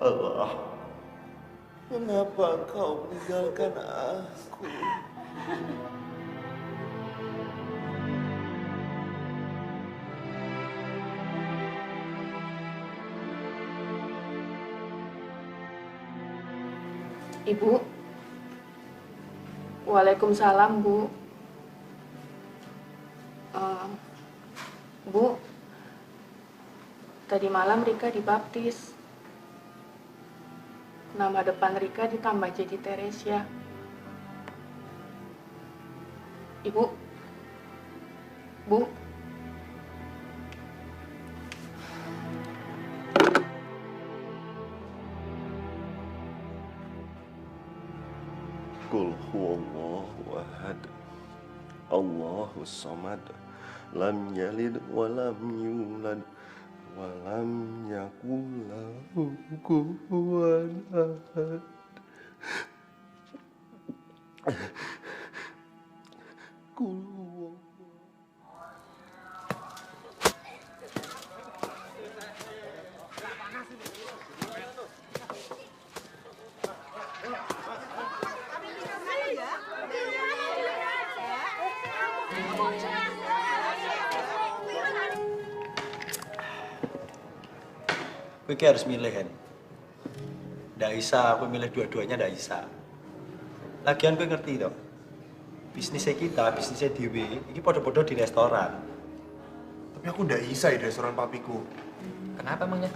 Allah, mengapa Engkau meninggalkan aku? Ibu. Waalaikumsalam, Bu. Bu, tadi malam Rika dibaptis. Nama depan Rika ditambah jadi Teresia. Ibu. Bu. Qul huwallahu ahad. Allahus samad. Lam yalid wa lam yulad walam yakulahu kufuwan ahad. Gue harus milih kan. Nggak bisa aku milih dua-duanya, nggak bisa. Lagian gue ngerti toh. Bisnisnya kita, bisnisnya Dewi, ini podo-podo di restoran. Tapi aku nggak bisa di restoran papiku. Kenapa emangnya?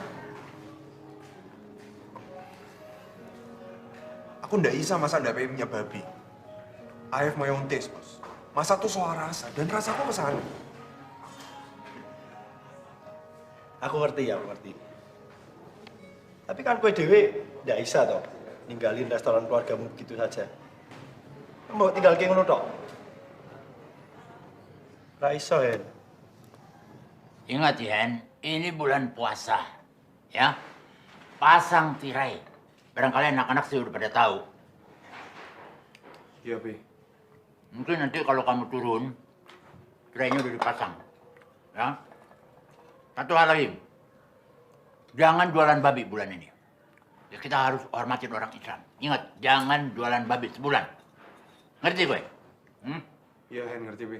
Aku nggak bisa masak nggak punya babi. I have my own taste, bos. Masak tuh soal rasa, dan rasaku kesana. Aku ngerti ya, aku ngerti. Tapi kan gue Dewi nggak bisa toh ninggalin restoran keluargamu begitu saja. Mau tinggal kayak ngono toh? Nggak iso, Hen. Ingat ya, Hen, ini bulan puasa. Ya, pasang tirai. Barangkali anak-anak sih udah pada tahu. Iya, Pi. Mungkin nanti kalau kamu turun, tirainya udah dipasang. Ya. Satu hal lagi. Jangan jualan babi bulan ini. Ya, kita harus hormatin orang Islam. Ingat, jangan jualan babi sebulan. Ngerti gue? Iya, Hen, ngerti, Pi.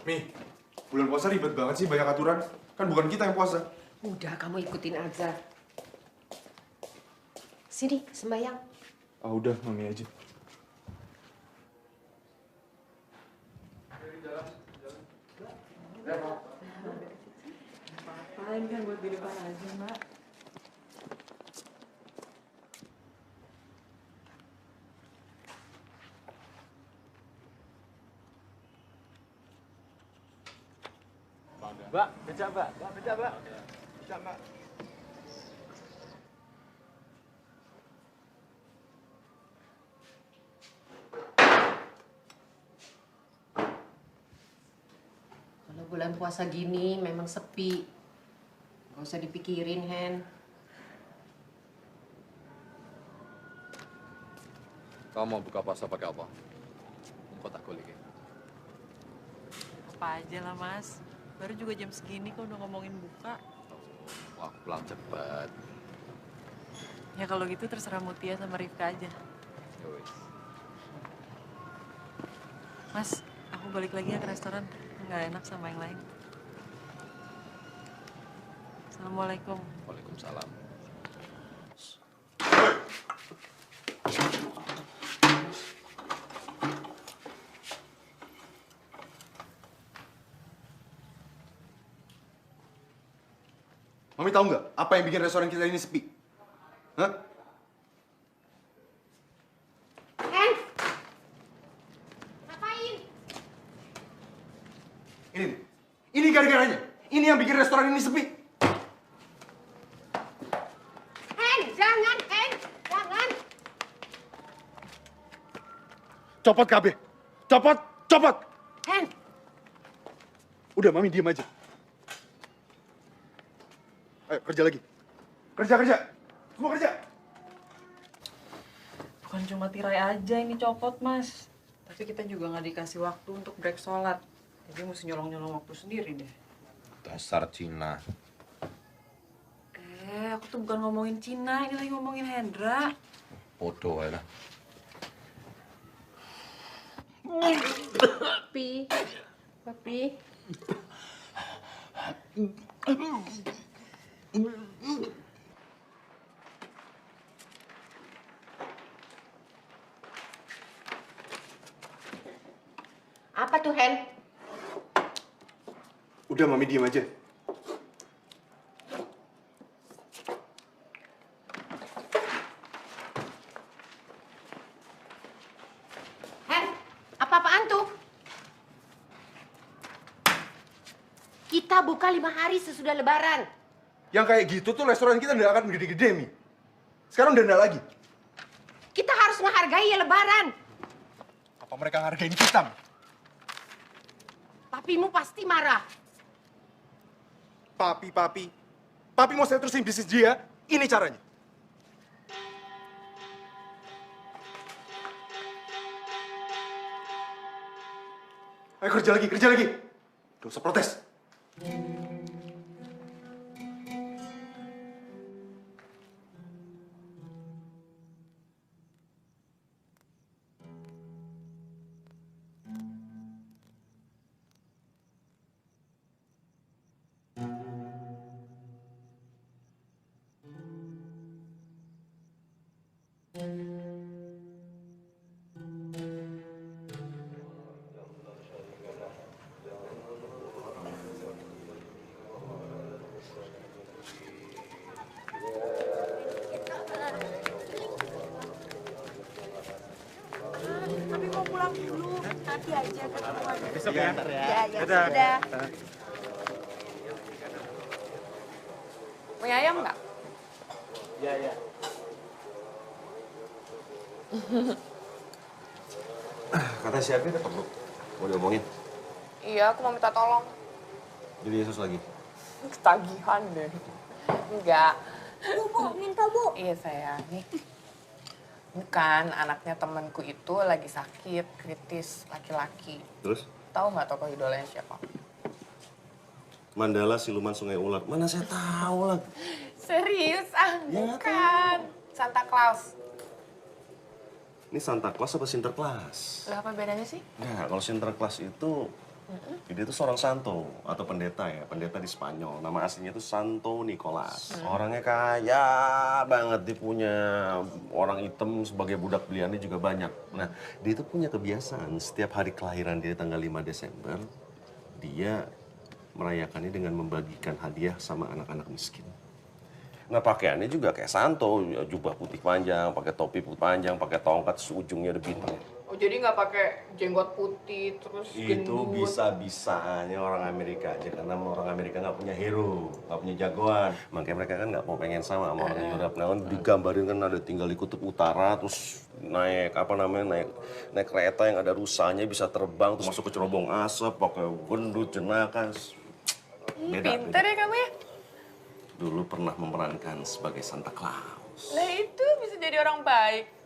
Mi, bulan puasa ribet banget sih, banyak aturan. Kan bukan kita yang puasa. Udah, kamu ikutin aja. Sini, sembahyang. Ah, udah, Mami aja. Ngapain kan buat di depan aja, Mbak. Mbak, becak, Mbak. Mbak, becak, Mbak. Becak, Mbak. Kalau bulan puasa gini memang sepi. Gak usah dipikirin, Hen. Kamu mau buka puasa pakai apa? Kau tak kulik. Apa aja lah, Mas. Baru juga jam segini kok udah ngomongin buka. Wah, pulang cepet. Ya kalau gitu terserah Mutia sama Rifka aja. Yowis. Mas, aku balik lagi ya ke restoran. Nggak enak sama yang lain. Assalamualaikum. Waalaikumsalam. Mami tahu nggak apa yang bikin restoran kita ini sepi? Hah? Hen! Ngapain? Ini gara-garanya. Ini yang bikin restoran ini sepi. Hen, jangan, Hen! Jangan! Copot KB. Copot, copot. Hen! Udah, Mami diem aja. Ayo, kerja lagi. Kerja. Semua kerja. Bukan cuma tirai aja ini copot, Mas. Tapi kita juga nggak dikasih waktu untuk break sholat. Jadi mesti nyolong-nyolong waktu sendiri deh. Dasar Cina. Aku tuh bukan ngomongin Cina, ini lagi ngomongin Hendra. Bodoh ya lah. Papi. Apa tuh, Hen? Udah, Mami diem aja. Hen, apa-apaan tuh? Kita buka 5 hari sesudah Lebaran. Yang kayak gitu tuh restoran kita nggak akan gede-gede, Mi. Sekarang udah nggak lagi. Kita harus menghargai ya Lebaran. Apa mereka ngargain kita? Papimu pasti marah. Papi mau saya terusin bisnis dia, ini caranya. Ayo kerja lagi. Gak usah protes. Tapi mau pulang dulu. Nanti aja ketemuan. Besok ya. Ya, Dadah. sudah. Punya ayam nggak? Iya. Kata siapa ada perlu? Mau diomongin? Iya, aku mau minta tolong. Jadi Yesus lagi. Ketagihan deh. Enggak. Bu, minta Bu. Iya sayang, nih. Bukan, anaknya temanku itu lagi sakit, kritis, laki-laki. Terus? Tahu nggak tokoh idolanya siapa? Mandala siluman sungai ular. Mana saya tahu lah. Serius? Bukan. Santa Claus. Ini Santa Claus apa Sinterklas? Lah apa bedanya sih? Nah, kalau Sinterklas itu dia itu seorang santo atau pendeta ya, pendeta di Spanyol. Nama aslinya itu Santo Nicolas. Orangnya kaya banget, dia punya orang hitam sebagai budak beliannya juga banyak. Nah, dia itu punya kebiasaan setiap hari kelahiran dia tanggal 5 Desember, dia merayakannya dengan membagikan hadiah sama anak-anak miskin. Nah, pakaiannya juga kayak santo, jubah putih panjang, pakai topi putih panjang, pakai tongkat ujungnya ada bintang. Oh jadi nggak pakai jenggot putih terus Itu bisa-bisanya orang Amerika aja, karena orang Amerika nggak punya hero, nggak punya jagoan. Makanya mereka kan nggak mau pengen sama orang Europe. Nah, kan digambarin kan ada tinggal di kutub utara, terus naik naik kereta yang ada rusanya, bisa terbang, terus masuk ke cerobong asap, pakai gendut, jenaka. Pinter ya kamu ya? Dulu pernah memerankan sebagai Santa Claus. Lah itu bisa jadi orang baik.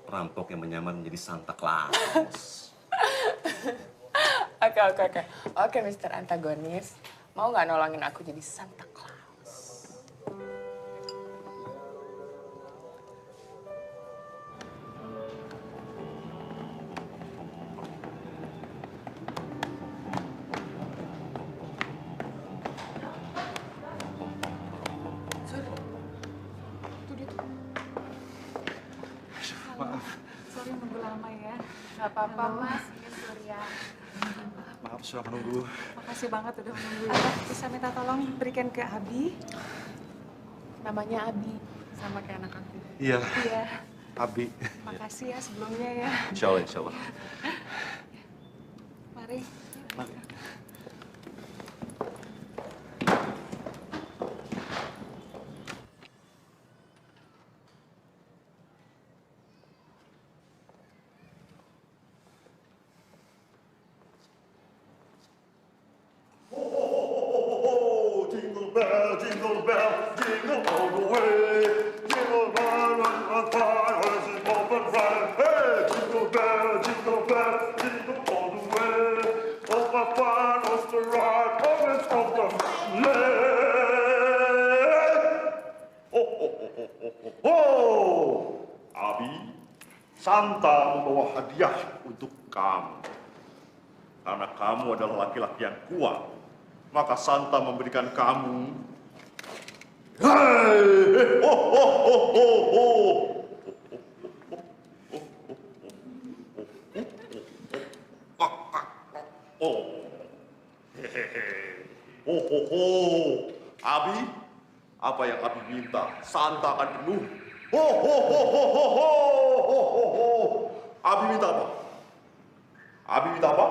Perampok yang menyamar menjadi Santa Claus. Oke, Mr. Antagonis. Mau nggak nolongin aku jadi Santa Claus? Maaf. Sorry nunggu lama ya. Gak apa-apa, Mas. Ini Surya. Maaf sudah menunggu. Makasih banget udah menunggu ya. Bisa minta tolong berikan ke Abi? Namanya Abi, sama kayak anak aku. Iya. Iya. Abi. Makasih ya sebelumnya ya. Insya Allah. Mari. Jingle bell, jingle all the way. Jingle bell, run fire, horses open fire. Hey, jingle bell, jingle all the way. Oh, my fine, what's the ride? Horses open Abi, Santa membawa hadiah untuk kamu. Karena kamu adalah laki-laki yang kuat, maka Santa memberikan kamu Abi, apa yang Abi minta, Santa akan penuh. Abi minta apa? Abi minta apa?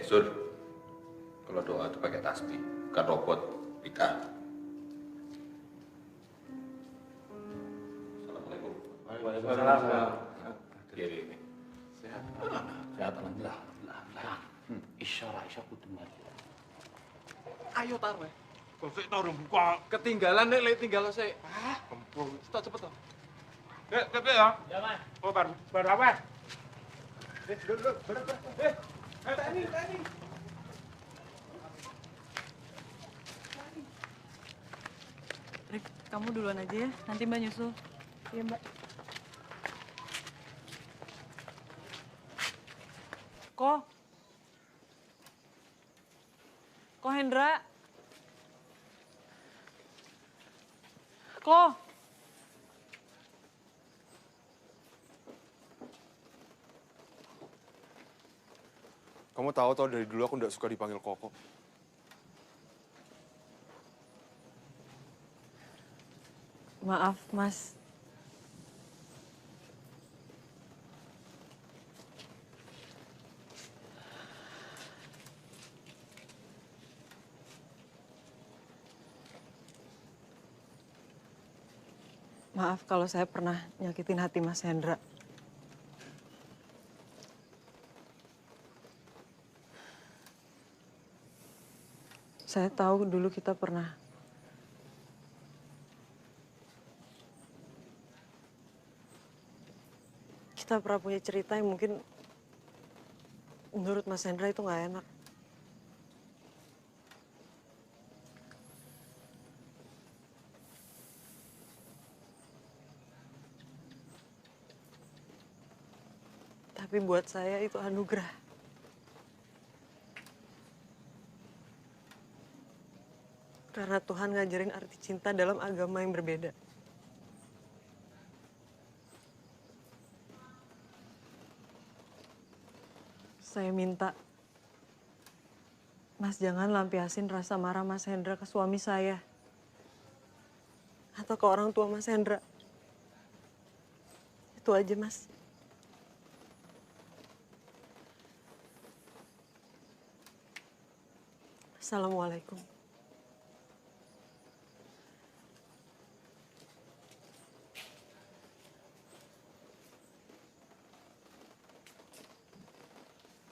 Sur, kalau doa itu pakai tasbih, bukan robot, bid'ah. Assalamualaikum. Waalaikumsalam. Ini. Sehat. Sehat, alhamdulillah. Isyara kudu mati. Ayo taruh. Kok sik taruh buka. Ketinggalan nek lek tinggal sik. Kempul. Cepet to. Cepet ya. Ya, Mas. Oh, baru apa? Duduk. Tani. Rik, kamu duluan aja ya, nanti Mbak nyusul. Iya, Mbak. Ko Hendra. Ko. Kamu tahu dari dulu aku nggak suka dipanggil Koko. Maaf, Mas. Maaf kalau saya pernah nyakitin hati Mas Hendra. Saya tahu dulu kita pernah punya cerita yang mungkin menurut Mas Hendra itu nggak enak. Tapi buat saya itu anugerah. Karena Tuhan ngajarin arti cinta dalam agama yang berbeda. Saya minta, Mas jangan lampiasin rasa marah Mas Hendra ke suami saya. Atau ke orang tua Mas Hendra. Itu aja, Mas. Assalamualaikum.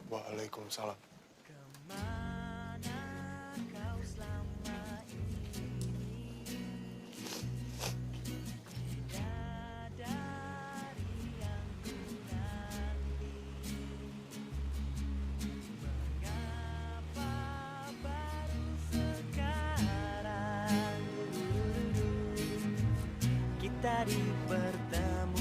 Waalaikumsalam. Kita dipertemukan.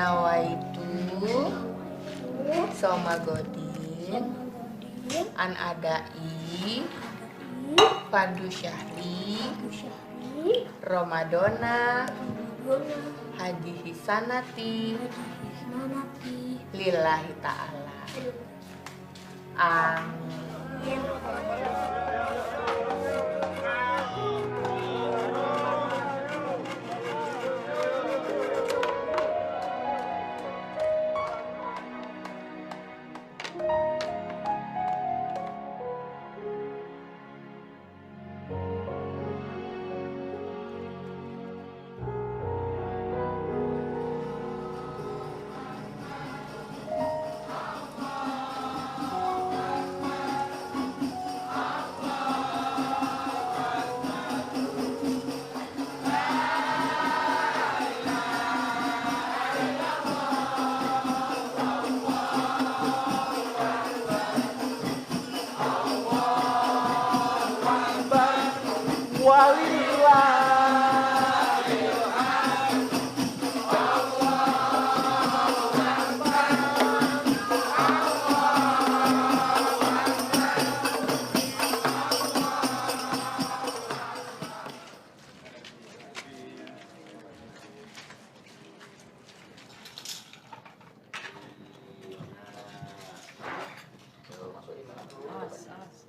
Nawaitu Soma Godin An Adai Pandu Syahri Romadona Haji Hisanati Lillahi Ta'ala. Amin.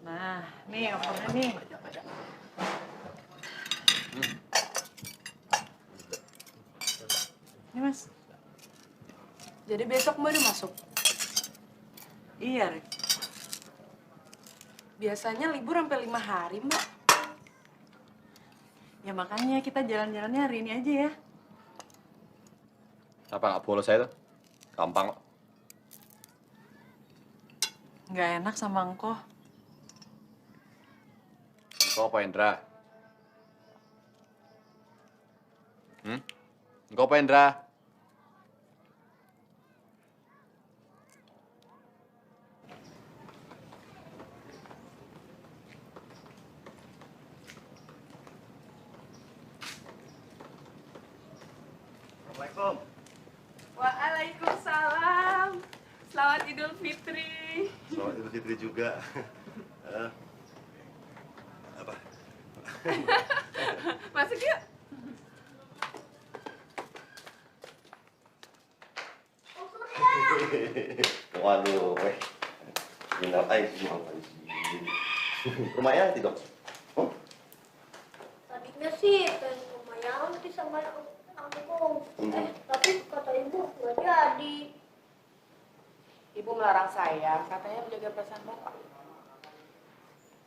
Nah, nih opornya nih. Ini Mas. Jadi besok Mbak udah masuk? Iya, Rik. Biasanya libur sampai 5 hari, Mbak. Ya makanya kita jalan-jalannya hari ini aja ya. Kenapa nggak bolos saya tuh? Gampang kok. Nggak enak sama engkau. Engkau apa, Indra? Engkau apa, Indra? Assalamualaikum. Waalaikumsalam. Selamat Idul Fitri. Selamat Idul Fitri juga. Apa? Masuk yuk. Waduh, minal aizin. Rumahnya tidak? Tadinya sih pengen rumah Yanti sama aku. Tapi kata ibu nggak jadi. Ibu melarang saya, katanya menjaga perasaan bapak.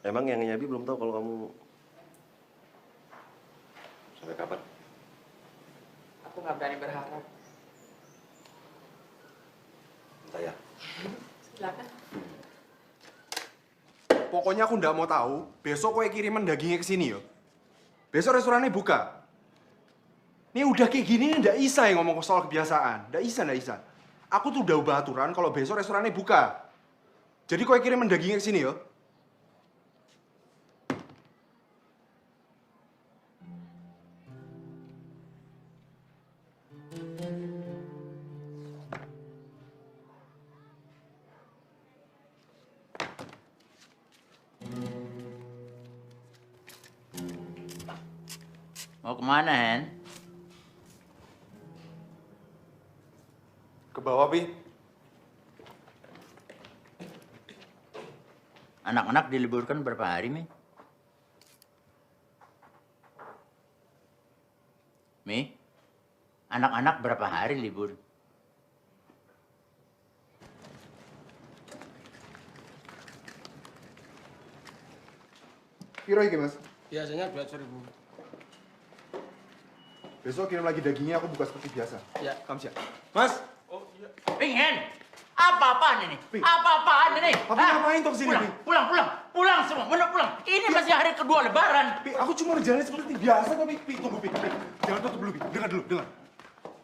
Emang yang Yabi belum tahu kalau kamu sampai kapan? Aku nggak berani berharap. Entah ya. Silakan. Pokoknya aku nggak mau tahu, besok kowe kiriman dagingnya ke sini yo. Besok restorannya buka. Ini udah kayak gini ndak bisa ya ngomong soal kebiasaan. Ndak bisa. Aku tuh udah ubah aturan kalau besok restorannya buka. Jadi kowe kiriman dagingnya ke sini yo. Mau kemana, Hen? Ke bawah, Pi. Anak-anak diliburkan berapa hari, Mi? Mi? Anak-anak berapa hari libur? Piro iki, Mas? Biasanya 200.000. Besok kirim lagi dagingnya, aku buka seperti biasa. Ya. Kamsia. Mas! Hen! Apa-apaan ini? Apa-apaan ini? Papi ngapain tuh kesini, Pi? Pulang semua, mana pulang? Ini masih hari kedua lebaran. Pi, aku cuma berjalan seperti biasa kok, Pi. Tunggu, Pi. Jangan tutup dulu, Pi. Dengar.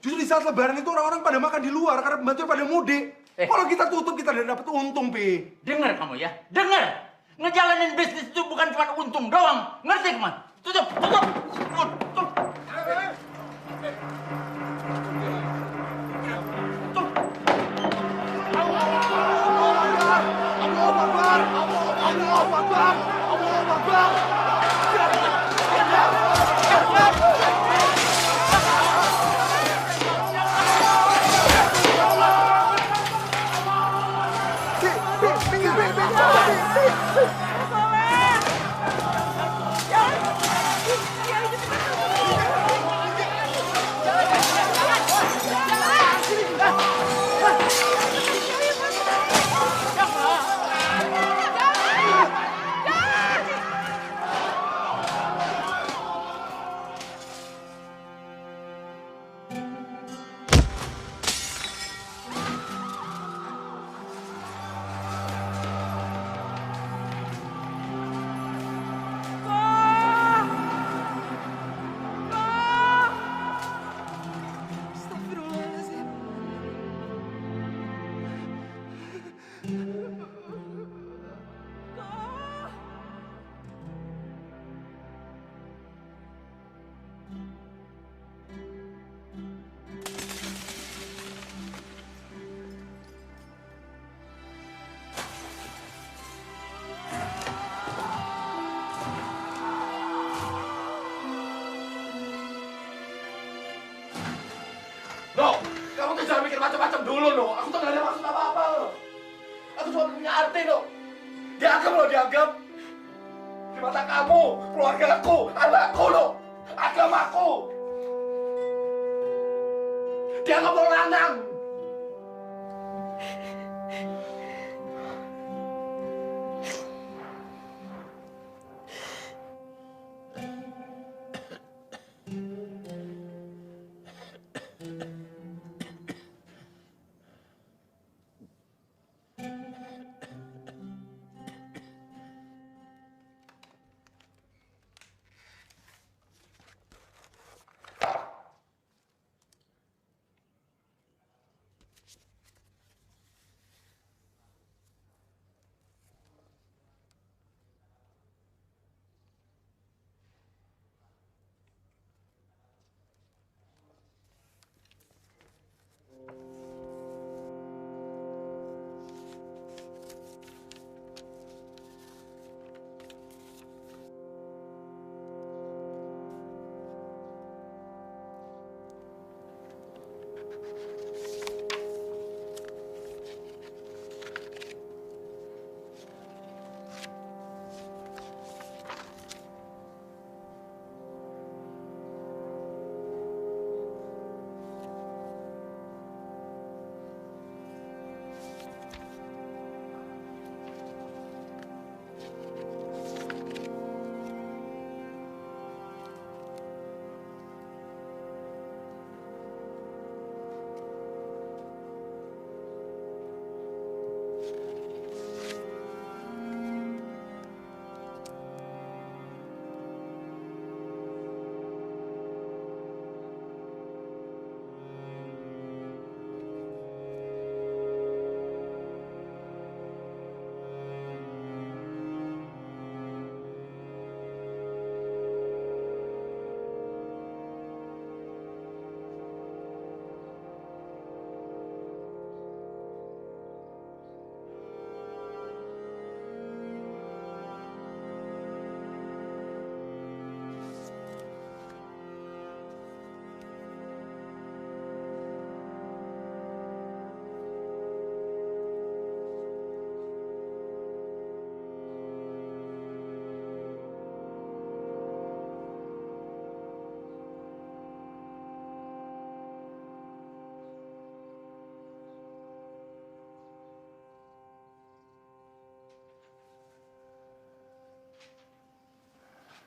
Justru di saat lebaran itu orang-orang pada makan di luar karena pembantunya pada mudik. Kalau kita tutup, kita udah dapet untung, Pi. Dengar kamu ya, dengar. Ngejalanin bisnis itu bukan cuma untung doang. Ngerti kamu? Tutup. macam-macam dulu, no. Aku tuh gak ada maksud apa-apa, no. Aku cuma punya arti, no. Dianggap, lo, dianggap. Di mata kamu, keluargaku, anakku, no. Agamaku. Dianggap lo lanang.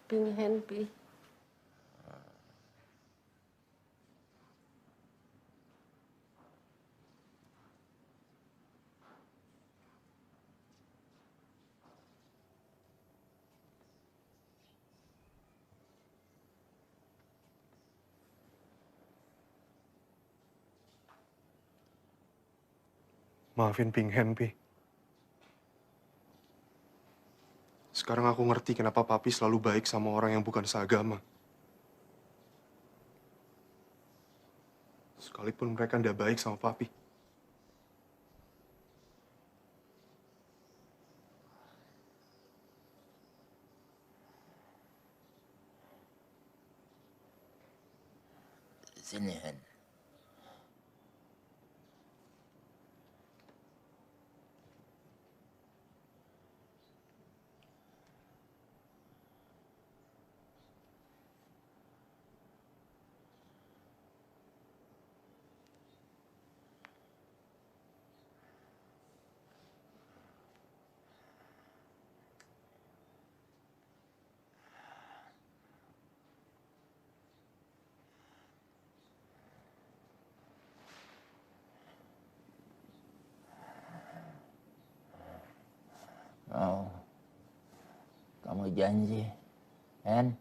Ping Hen Pi. Maafin Ping Hen, Pi. Sekarang aku ngerti kenapa Papi selalu baik sama orang yang bukan seagama. Sekalipun mereka ndak baik sama Papi. Sini, Hen. Oh, kamu janji, Hen?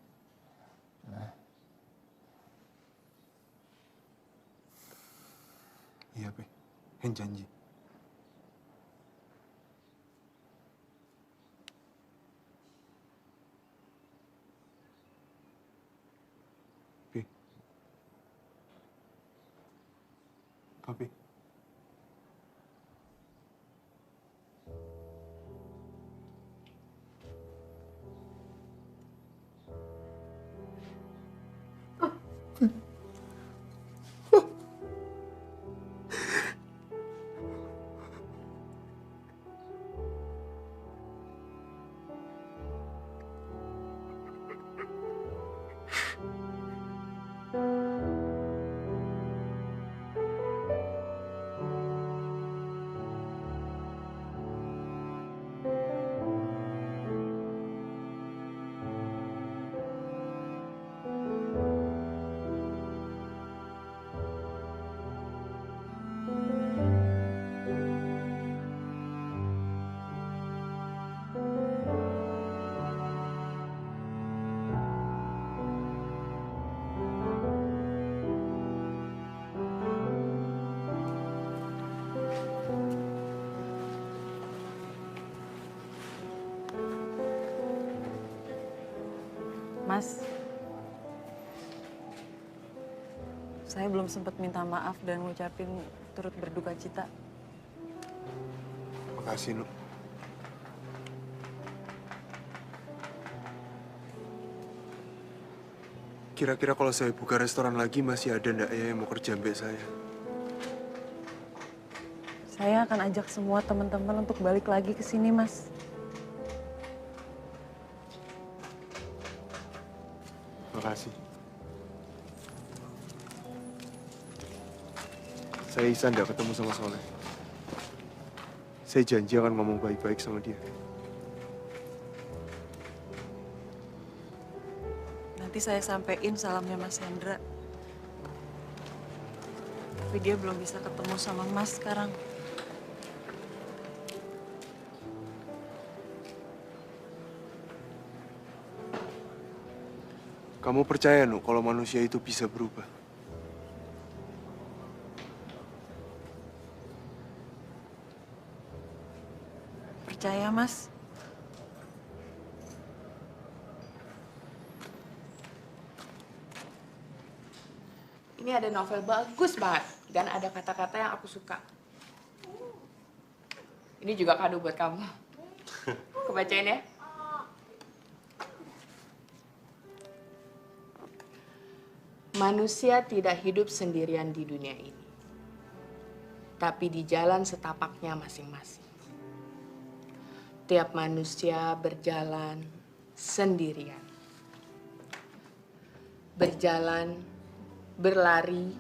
Iya, Pi. Hen janji. Pi. Papi. Mas, saya belum sempat minta maaf dan ngucapin turut berduka cita. Makasih, Nuk. Kira-kira kalau saya buka restoran lagi masih ada ndak ya yang mau kerja mbak saya? Saya akan ajak semua teman-teman untuk balik lagi ke sini, Mas. Makasih. Saya Ihsan nggak ketemu sama Soleh. Saya janji akan ngomong baik-baik sama dia. Nanti saya sampein salamnya Mas Hendra. Tapi dia belum bisa ketemu sama Mas sekarang. Kamu percaya, Nuk, kalau manusia itu bisa berubah? Percaya, Mas? Ini ada novel bagus banget dan ada kata-kata yang aku suka. Ini juga kado buat kamu. Aku bacain ya. Manusia tidak hidup sendirian di dunia ini, tapi di jalan setapaknya masing-masing. Tiap manusia berjalan sendirian. Berjalan, berlari,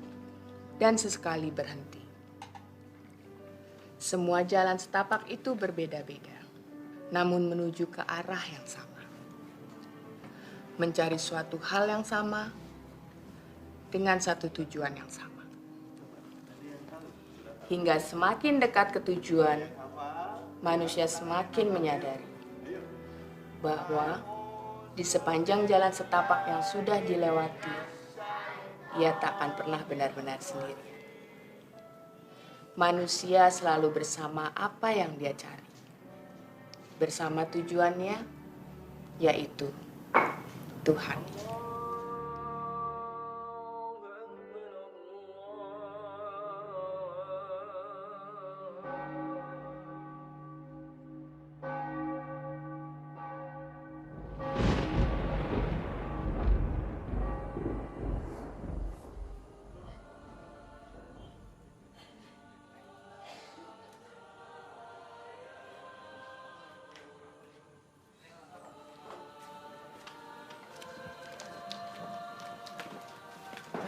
dan sesekali berhenti. Semua jalan setapak itu berbeda-beda, namun menuju ke arah yang sama. Mencari suatu hal yang sama, dengan satu tujuan yang sama. Hingga semakin dekat ke tujuan, manusia semakin menyadari bahwa di sepanjang jalan setapak yang sudah dilewati, ia tak akan pernah benar-benar sendiri. Manusia selalu bersama apa yang dia cari. Bersama tujuannya, yaitu Tuhan.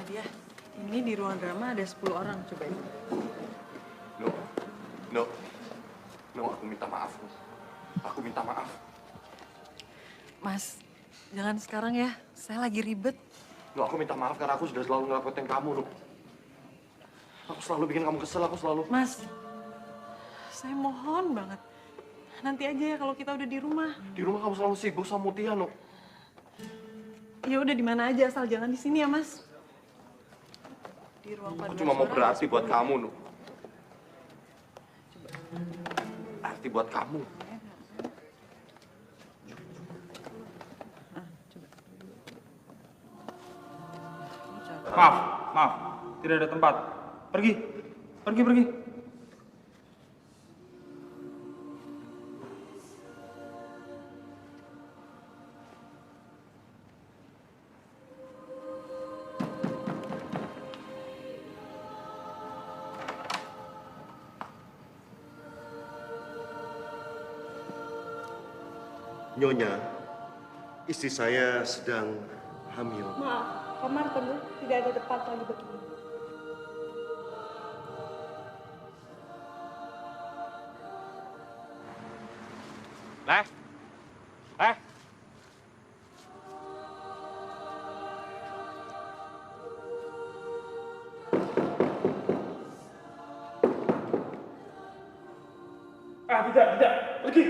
Nadia, ini di ruang drama ada 10 orang, cobain. No, aku minta maaf. Aku minta maaf. Mas, jangan sekarang ya. Saya lagi ribet. No, aku minta maaf karena aku sudah selalu ngelakuin kamu, No. Aku selalu bikin kamu kesel, aku selalu... Mas, saya mohon banget. Nanti aja ya kalau kita udah di rumah. Di rumah kamu selalu sibuk sama Mutia, No. Ya udah di mana aja, asal jangan di sini ya, Mas. Di ruang Aku paduan cuma mau suara berarti ada buat 10. kamu, No. Arti buat kamu. Maaf. Tidak ada tempat. Pergi. Nyonya, istri saya sedang hamil. Maaf, kamar penuh, tidak ada tempat lagi begini. Leh. Tidak. Pergi.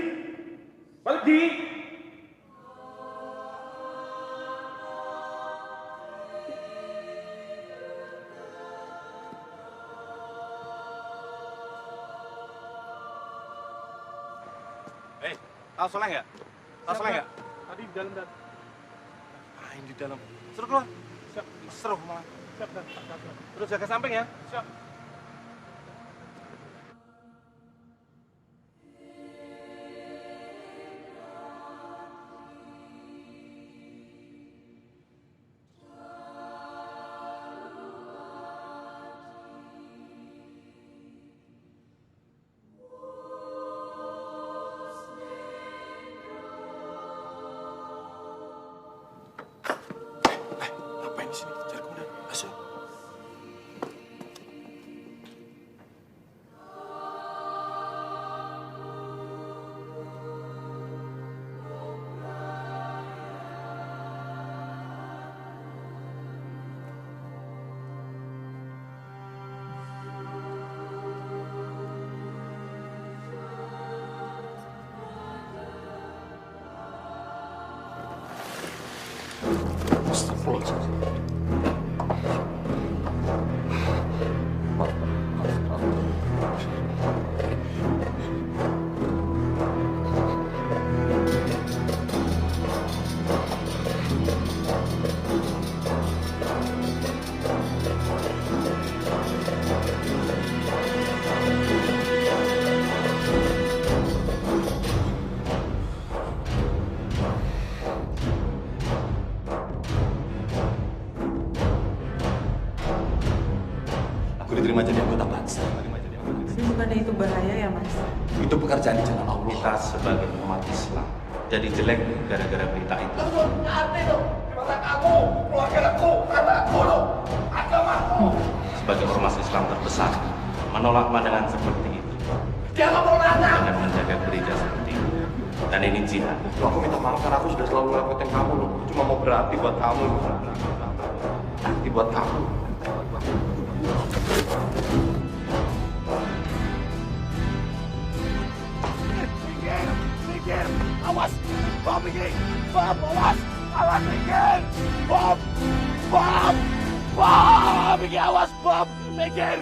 Tahu Soleh nggak? Tadi di dalam. ngapain di dalam? Suruh keluar. Siap. Seru malah. Siap, siap. Terus jaga samping ya. Siap. Ngapain di sini? Cari kemudian. Asyik. Aku diterima jadi anggota Banser. Bukannya itu bahaya ya, Mas? Itu pekerjaan di jalan Allah. Kita sebagai umat Islam jadi jelek gara-gara berita itu. Ngerti dong, gimana kamu, keluargaku, anakku, agamaku. Sebagai ormas Islam terbesar, menolak pandangan seperti itu. Dia nggak mau nanya. Dengan menjaga gereja seperti itu. Dan ini jihad. Aku minta maaf karena aku sudah selalu ngelakuin kamu loh. Cuma mau berarti buat kamu. Nanti buat kamu. Mikir, awas, Bob mikir, Bob, awas, mikir, Bob, mikir, awas, Bob, mikir.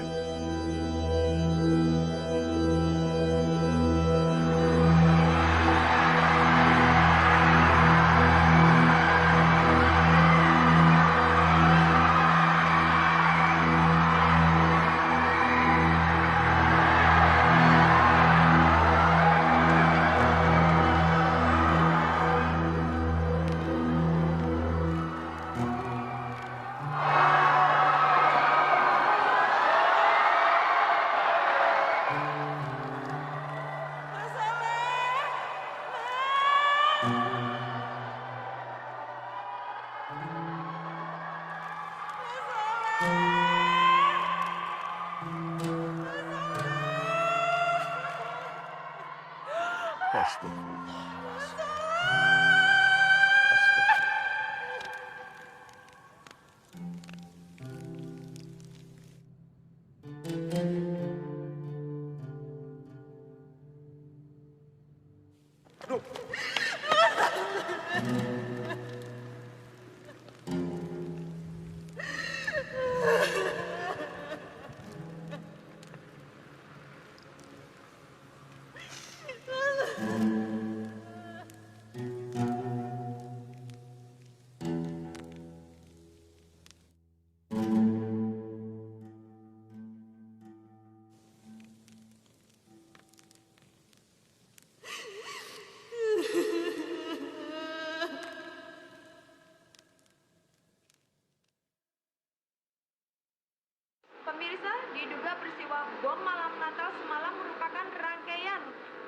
Pemirsa, diduga peristiwa bom malam Natal semalam merupakan rangkaian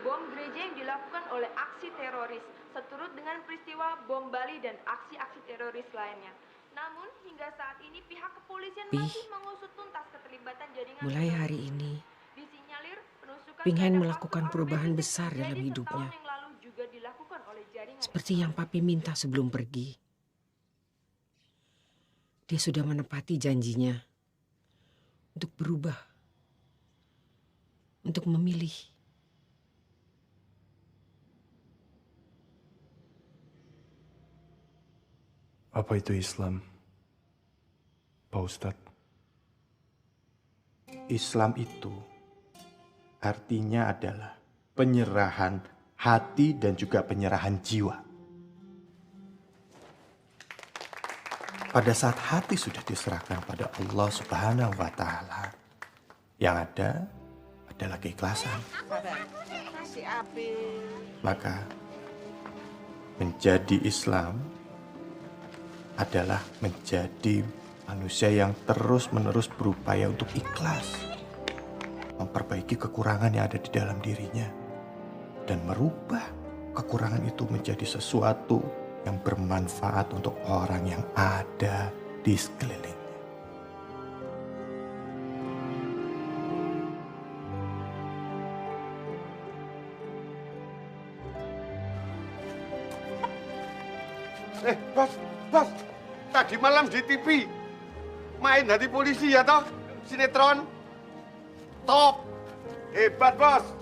bom gereja yang dilakukan oleh aksi teroris, seturut dengan peristiwa bom Bali dan aksi-aksi teroris lainnya. Namun, hingga saat ini pihak kepolisian masih mengusut tuntas keterlibatan jaringan. Mulai hari ini, Disinyalir penusukan Pinghan terhadap melakukan oknum perubahan aktivis besar terjadi dalam hidupnya. setahun yang lalu juga dilakukan oleh jaringan. Seperti yang Papi minta sebelum pergi. Dia sudah menepati janjinya untuk berubah, untuk memilih. Apa itu Islam, Pak Ustadz? Islam itu artinya adalah penyerahan hati dan juga penyerahan jiwa. pada saat hati sudah diserahkan pada Allah Subhanahu wa Ta'ala, yang ada adalah keikhlasan. Maka menjadi Islam adalah menjadi manusia yang terus-menerus berupaya untuk ikhlas, memperbaiki kekurangan yang ada di dalam dirinya, dan merubah kekurangan itu menjadi sesuatu yang bermanfaat untuk orang yang ada di sekelilingnya. Bos, tadi malam di TV main hati polisi ya toh, sinetron top, hebat bos.